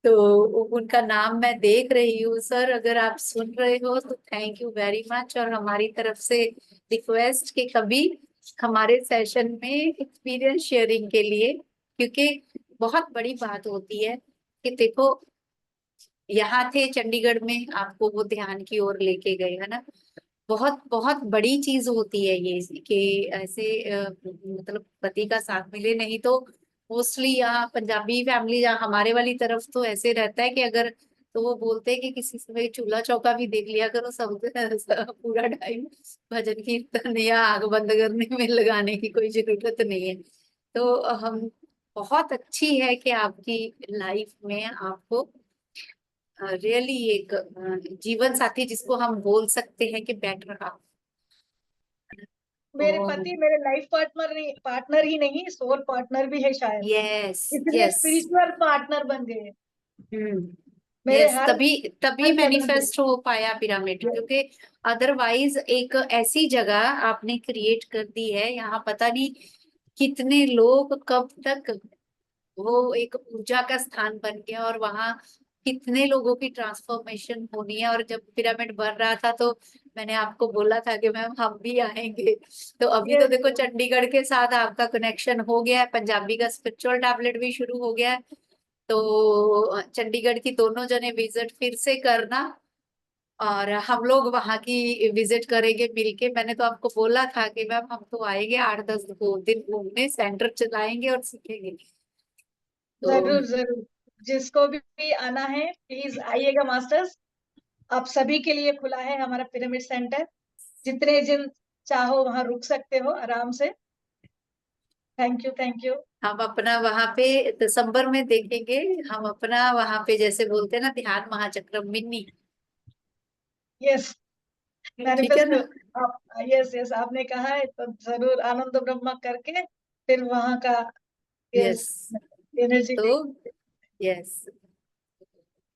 तो उनका नाम मैं देख रही हूँ। सर अगर आप सुन रहे हो तो थैंक यू वेरी मच, और हमारी तरफ से रिक्वेस्ट कि कभी हमारे सेशन में एक्सपीरियंस शेयरिंग के लिए, क्योंकि बहुत बड़ी बात होती है कि देखो, यहाँ थे चंडीगढ़ में, आपको वो ध्यान की ओर लेके गए है ना। बहुत बहुत बड़ी चीज होती है ये कि ऐसे मतलब पति का साथ मिले। नहीं तो मोस्टली यहाँ पंजाबी फैमिली, जहाँ हमारे वाली तरफ तो ऐसे रहता है कि अगर, तो वो बोलते हैं कि किसी समय चूल्हा चौका भी देख लिया करो, सब पूरा टाइम भजन कीर्तन या आग बंद करने में लगाने की कोई जरूरत नहीं है। तो हम, बहुत अच्छी है कि आपकी लाइफ में आपको रियली एक जीवन साथी जिसको हम बोल सकते हैं कि बेटर हाफ। मेरे तो पति मेरे लाइफ पार्टनर ही नहीं, सोल पार्टनर भी है शायद, यस, इसलिए यस, स्पिरिचुअल पार्टनर बन गए मेरे यस, हर तभी तभी हर जगह पे। मैनिफेस्ट हो पाया पिरामिड, क्योंकि अदरवाइज एक ऐसी जगह आपने क्रिएट कर दी है, यहाँ पता नहीं कितने लोग कब तक, वो एक ऊर्जा का स्थान बन गया, और वहां कितने लोगों की ट्रांसफॉर्मेशन होनी है। और जब पिरामिड बन रहा था तो मैंने आपको बोला था कि मैम हम भी आएंगे। तो अभी तो यस देखो चंडीगढ़ के साथ आपका कनेक्शन हो गया है, पंजाबी का स्पिरिचुअल टैबलेट भी शुरू हो गया है। तो चंडीगढ़ की दोनों जने विजिट फिर से करना, और हम लोग वहां की विजिट करेंगे मिलके। मैंने तो आपको बोला था कि मैम हम तो आएंगे 8-10 दिन घूमने, सेंटर चलाएंगे और सीखेंगे। तो जरूर जरूर, जिसको भी आना है प्लीज आइएगा मास्टर्स। आप सभी के लिए खुला है हमारा पिरामिड सेंटर, जितने दिन चाहो वहां रुक सकते हो आराम से। Thank you thank you. हम अपना वहां पे दिसंबर में देखेंगे। हम अपना वहां पे जैसे बोलते हैं ना, ध्यान महाचक्र मिनी। यस, ठीक है मैनिफेस्ट। ना। आप, यस यस, आपने कहा है तो जरूर आनंद ब्रह्मा करके फिर वहां का, यस, यस, एनर्जी तो देंगे। Yes,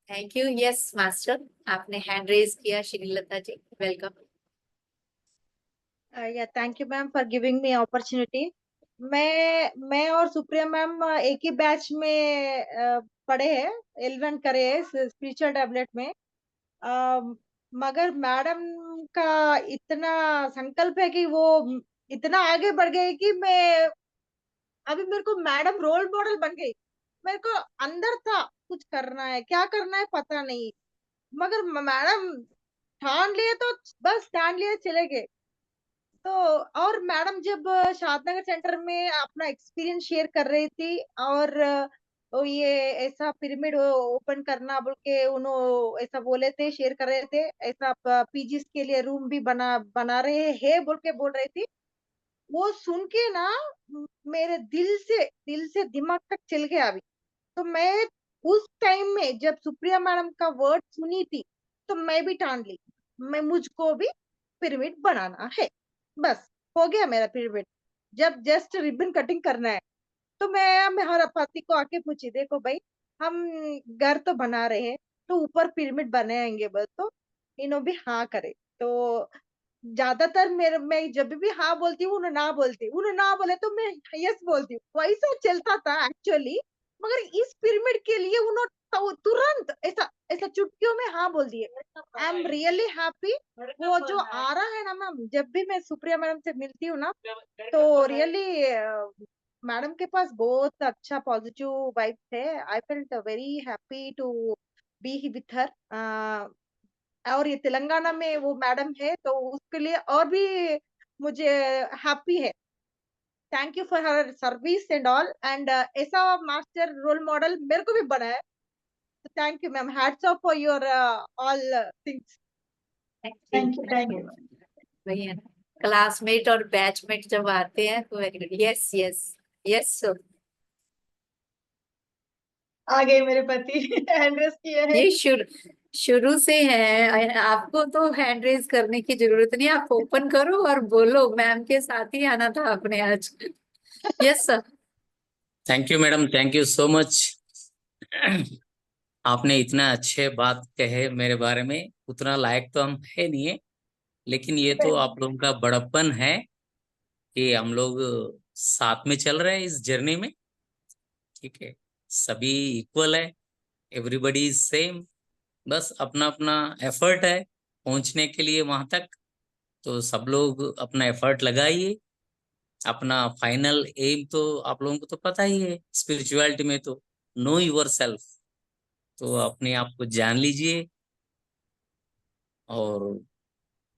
thank you. Yes master, आपने हैंड रेज किया, श्रीलता जी, वेलकम। या thank you ma'am for giving me opportunity. मैं और सुप्रिया मैम एक ही बैच में पढ़े हैं, 11 करे हैं स्पिरिचुअल टैबलेट में। मगर मैडम का इतना संकल्प है कि वो इतना आगे बढ़ गए कि मैं अभी मेरे को मैडम रोल मॉडल बन गई। मेरे को अंदर था कुछ करना है, क्या करना है पता नहीं, मगर मैडम ठान लिए तो बस ठान लिए चले गए। तो और मैडम जब शादनगर सेंटर में अपना एक्सपीरियंस शेयर कर रही थी, और वो ये ऐसा पिरामिड ओपन करना बोल के उन्होंने ऐसा बोले थे, शेयर कर रहे थे, ऐसा पीजीज के लिए रूम भी बना बना रहे हैं बोल के बोल रही थी। वो सुन के ना मेरे दिल से दिमाग तक चल गया अभी। तो मैं उस टाइम में जब सुप्रिया मैडम का वर्ड सुनी थी, तो मैं भी ठान ली, मैं मुझको भी पिरामिड बनाना है। बस हो गया मेरा पिरामिड। जब जस्ट रिबन कटिंग करना है, तो मैं मेरे पति को आके पूछी, देखो भाई, हम घर तो बना रहे हैं, तो ऊपर पिरामिड बनाएंगे बस, तो इन्हों भी हाँ करे। तो ज्यादातर मेरे मैं जब भी हाँ बोलती हूँ, उन्हें ना बोले तो मैं यस बोलती हूँ, वैसा चलता था एक्चुअली। मगर इस पिरामिड के लिए उन्होंने तुरंत ऐसा ऐसा चुटकियों में हाँ बोल दिए। I am really happy. वो जो आ रहा है ना मैम, जब भी मैं सुप्रिया मैडम से मिलती हूँ ना, तो रियली मैडम के पास बहुत अच्छा पॉजिटिव वाइब है। I felt very happy to be with her. और ये तेलंगाना में वो मैडम है, तो उसके लिए और भी मुझे हैप्पी है। Thank you for her service and all, and ऐसा मास्टर रोल मॉडल मेरे को भी बना है। Thank you ma'am, hats off for your all things. Thank you, thank you. वही है ना, क्लासमेट और बैचमेट जब आते हैं तो very good. Yes yes yes sir. आ गए मेरे पति हैंड रेस किए हैं। ये शुरू शुरू से है, आपको तो हैंड रेज करने की जरूरत नहीं, आप ओपन करो और बोलो। मैम के साथ ही आना था आपने आज। Yes sir. Thank you madam, thank you so much. आपने इतना अच्छे बात कहे मेरे बारे में, उतना लायक तो हम है नहीं है, लेकिन ये तो आप लोगों का बड़प्पन है कि हम लोग साथ में चल रहे हैं इस जर्नी में। ठीक है, सभी इक्वल है, एवरीबडी इज सेम, बस अपना अपना एफर्ट है पहुंचने के लिए वहां तक। तो सब लोग अपना एफर्ट लगाइए। अपना फाइनल एम तो आप लोगों को तो पता ही है, स्पिरिचुअलिटी में तो नो योर सेल्फ। तो अपने आप को जान लीजिए, और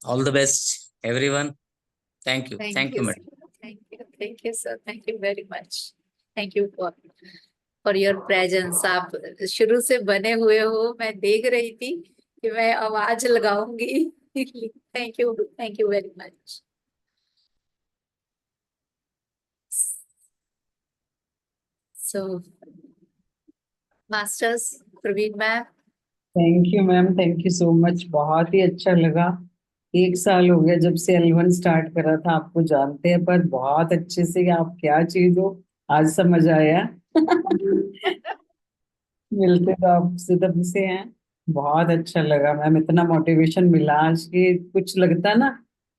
all the best everyone. Thank you, thank thank you you sir, madam. Thank you sir, thank you very much. Thank you for your presence. आप शुरू से बने हुए हो, मैं देख रही थी कि मैं आवाज लगाऊंगी। Thank you very much. So masters Praveen ma'am. Thank you ma'am, thank you so much, बहुत ही अच्छा लगा। 1 साल हो गया जब से L1 स्टार्ट करा था, आपको जानते हैं, पर बहुत अच्छे से आप क्या चीज हो आज समझ आया। मिलते तो आपसे तब से हैं। बहुत अच्छा लगा मैम, इतना मोटिवेशन मिला आज की, कुछ लगता ना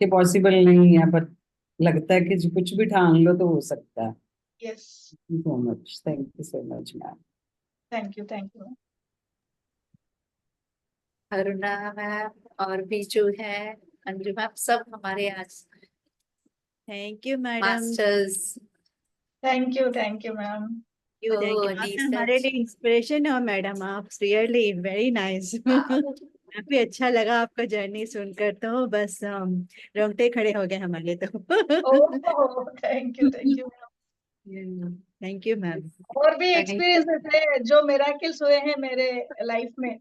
कि पॉसिबल नहीं है, पर लगता है कि जो कुछ भी ठान लो तो हो सकता है। Yes, so much, thank you so much ma'am. Thank you, thank you. Aruna ma'am और भी जो है, अंजू मैम, सब हमारे आज thank you madam. Masters. Thank you ma'am. You thank you, आप तो हमारे लिए इंस्पिरेशन हो मैडम, आप रियली वेरी नाइस। काफी अच्छा लगा आपका जर्नी सुनकर, तो बस रोंगटे खड़े हो गए हमारे तो। Oh, thank you, thank you. Thank you ma'am. और भी एक्सपीरियंसेस है जो मिरेकल्स हुए हैं मेरे लाइफ में,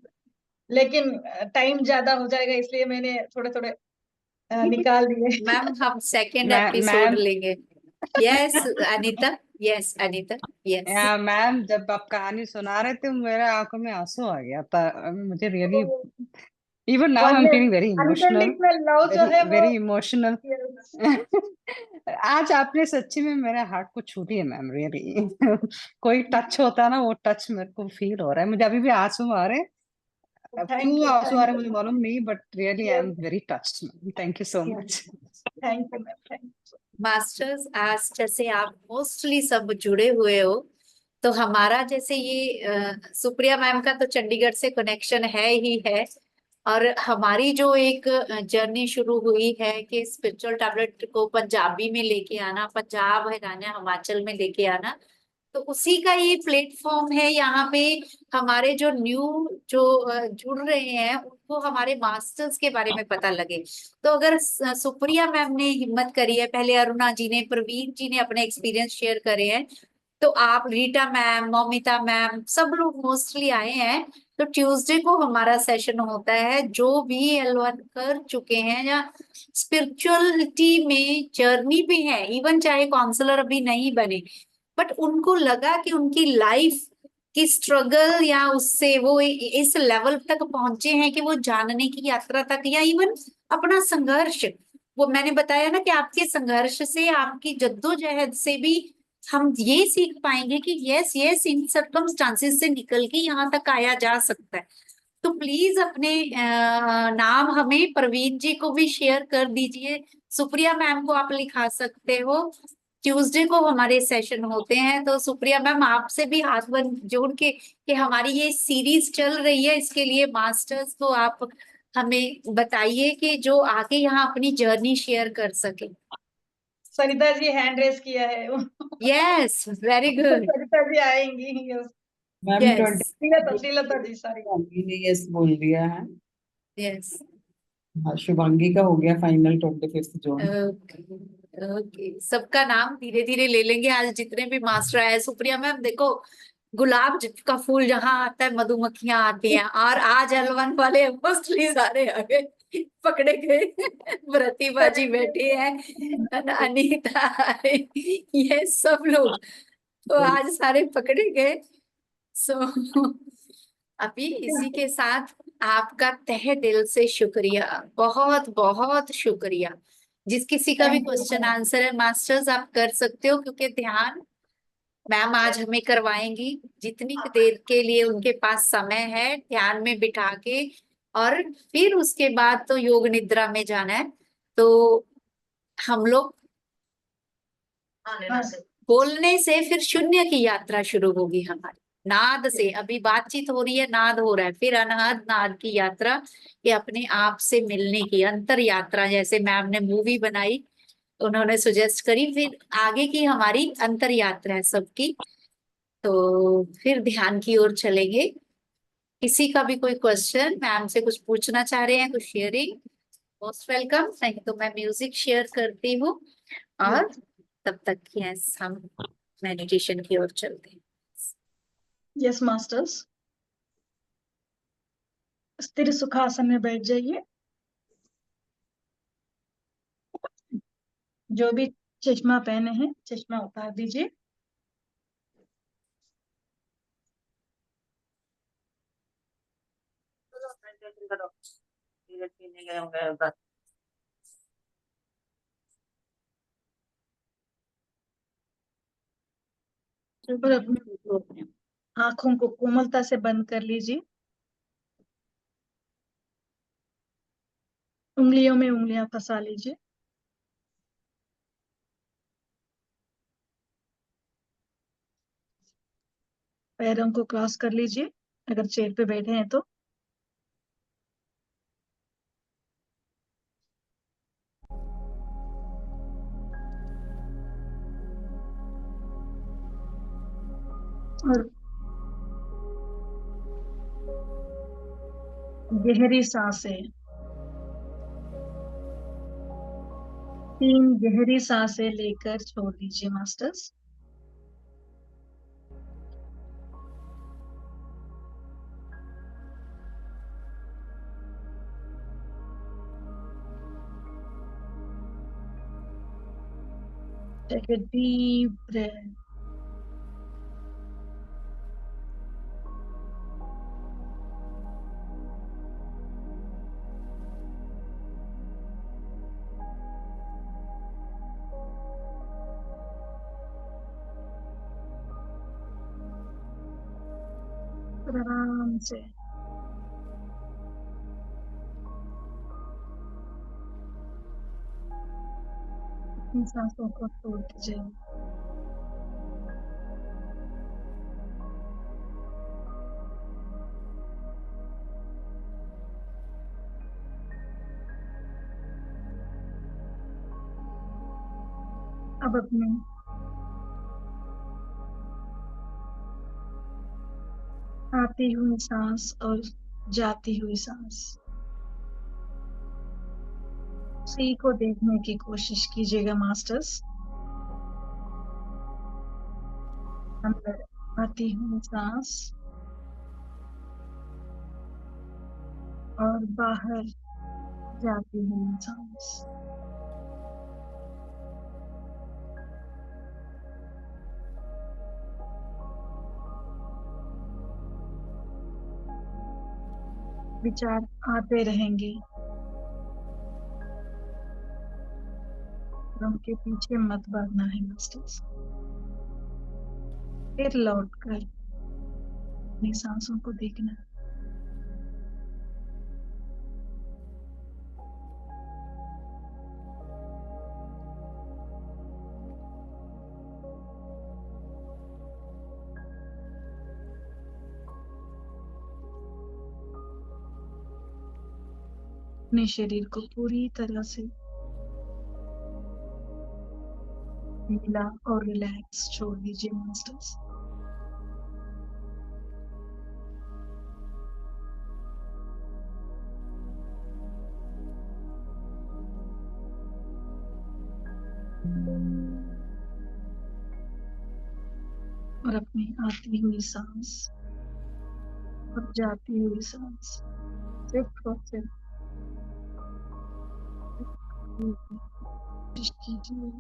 लेकिन टाइम ज्यादा हो जाएगा, इसलिए मैंने थोड़े थोड़े निकाल दिए। मैम हम सेकंड एपिसोड मैम, लेंगे। Yes Anita, yes Anita, yes. Ma'am जब आप कहानी सुना रहे थे मेरे आंखों में आंसू आ गया था। मुझे really, even now I am feeling very emotional, unconditional love जो है वो, वेरी इमोशनल। yes, आज आपने सच्ची में मेरे हार्ट को छू लिया मैम, रियली। कोई टच होता है ना, वो टच मेरे को फील हो रहा है। मुझे अभी भी आंसू आ रहे हैं। अब थैंक क्यों यू, आंसू आ थैंक रहे हैं मुझे मालूम नहीं, but really I am you, very touched ma'am. Thank you so much. Thank you ma'am, thank you. Masters आज जैसे आप मोस्टली सब जुड़े हुए हो, तो हमारा जैसे ये सुप्रिया मैम का तो चंडीगढ़ से कनेक्शन है ही है, और हमारी जो एक जर्नी शुरू हुई है कि स्पिरिचुअल टैबलेट को पंजाबी में लेके आना, पंजाब हरियाणा हिमाचल में लेके आना, तो उसी का ये प्लेटफॉर्म है। यहाँ पे हमारे जो न्यू जो जुड़ रहे हैं उनको हमारे मास्टर्स के बारे में पता लगे। तो अगर सुप्रिया मैम ने हिम्मत करी है, पहले अरुणा जी ने, प्रवीण जी ने अपने एक्सपीरियंस शेयर करे हैं, तो आप, रीटा मैम, मौमिता मैम, सब लोग मोस्टली आए हैं। तो ट्यूसडे को हमारा सेशन होता है। जो भी L1 कर चुके हैं या स्पिरिचुअलिटी में जर्नी पे है, इवन चाहे काउंसलर अभी नहीं बने, बट उनको लगा कि उनकी लाइफ की स्ट्रगल या उससे वो इस लेवल तक पहुंचे हैं कि वो जानने की यात्रा तक, या इवन अपना संघर्ष, वो मैंने बताया ना कि आपके संघर्ष से, आपकी जद्दोजहद से भी हम ये सीख पाएंगे कि यस यस, इन सर्कमस्टांसिस से निकल के यहाँ तक आया जा सकता है। तो प्लीज अपने नाम हमें, प्रवीण जी को भी शेयर कर दीजिए, सुप्रिया मैम को आप लिखा सकते हो। ट्यूसडे को हमारे सेशन होते हैं। तो सुप्रिया मैम, आपसे भी हाथ बन जोड़ के कि हमारी ये सीरीज चल रही है, इसके लिए मास्टर्स को आप हमें बताइए कि जो आगे यहाँ अपनी जर्नी शेयर कर सके। सरिता जी हैंड रेस किया है। Yes, very good. Sarita ji आएंगी। Yes, ma'am yes Shrilata ji, sorry. Shubhangi ने यस बोल दिया है। यस। हाँ, शुभांगी का हो गया फाइनल 25 जून। ओके ओके, सबका नाम धीरे धीरे ले लेंगे। आज जितने भी मास्टर आए, सुप्रिया मैम देखो, गुलाब का फूल जहाँ आता है मधुमक्खियां आती हैं, और आज L1 वाले मोस्टली सारे आ गए, पकड़े गए। प्रतिभा जी बैठे हैं, अनीता, ये सब लोग तो आज सारे पकड़े गए। सो अभी इसी के साथ आपका तहे दिल से शुक्रिया, बहुत बहुत शुक्रिया। जिस किसी का भी thank you question ma'am. Answer है मास्टर्स, आप कर सकते हो, क्योंकि ध्यान मैम आज हमें करवाएंगी। जितनी देर के लिए उनके पास समय है, ध्यान में बिठा के, और फिर उसके बाद तो योग निद्रा में जाना है। तो हम लोग बोलने से फिर शून्य की यात्रा शुरू होगी हमारी, नाद से। अभी बातचीत हो रही है, नाद हो रहा है, फिर अनहद नाद की यात्रा, ये अपने आप से मिलने की अंतर यात्रा। जैसे मैम ने मूवी बनाई, उन्होंने सुजेस्ट करी, फिर आगे की हमारी अंतर यात्रा है सबकी। तो फिर ध्यान की ओर चलेंगे। किसी का भी कोई क्वेश्चन, मैम से कुछ पूछना चाह रहे हैं, कुछ शेयरिंग, मोस्ट वेलकम। नहीं तो मैं म्यूजिक शेयर करती हूँ, और तब तक यस, हम मेडिटेशन की ओर चलते हैं। यस मास्टर्स, स्थिर सुखासन में बैठ जाइए। जो भी चश्मा पहने हैं, चश्मा उतार दीजिए। और अपनी आंखों को कोमलता से बंद कर लीजिए। उंगलियों में उंगलियां फंसा लीजिए। पैरों को क्रॉस कर लीजिए, अगर चेयर पे बैठे हैं तो। और गहरी सांसें, 3 गहरी सांसें लेकर छोड़ दीजिए masters. Take a deep breath. आराम से अपनी सांसों को छोड़ दीजिए। अब अपने आती हुई सांस और जाती हुई सांस उसी को देखने की कोशिश कीजिएगा मास्टर्स। अंदर आती हुई सांस और बाहर जाती हुई सांस। विचार आते रहेंगे, उनके पीछे मत भागना है मास्टर्स। फिर लौटकर अपनी सांसों को देखना है। अपने शरीर को पूरी तरह से ढीला और रिलैक्स छोड़ दीजिए मास्टर्स। और अपनी आती हुई सांस और जाती हुई सांस सिर्फ और सिर्फ कोशिश कीजिए।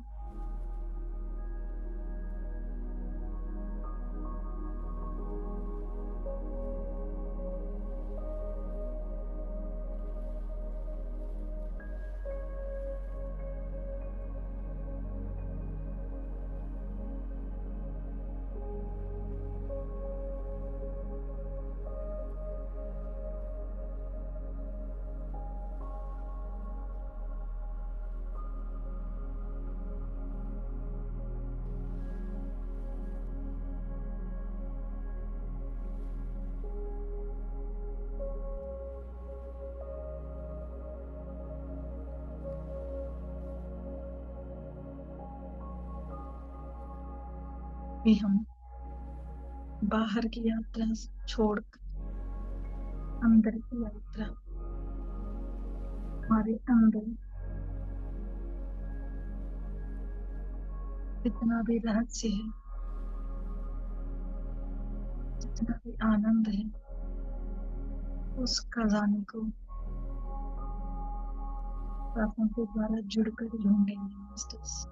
भी हम बाहर की यात्रा छोड़कर अंदर की यात्रा, हमारे अंदर जितना भी रहस्य है, जितना भी आनंद है, उस खजाने को सांसों के द्वारा जुड़कर ढूंढेंगे मास्टर्स।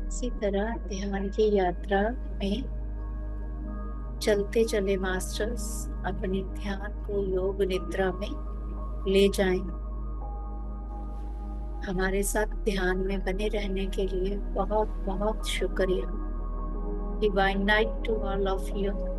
इसी तरह ध्यान की यात्रा में चलते चले मास्टर्स अपने ध्यान को योग निद्रा में ले जाएं। हमारे साथ ध्यान में बने रहने के लिए बहुत बहुत शुक्रिया। Divine night to all of you.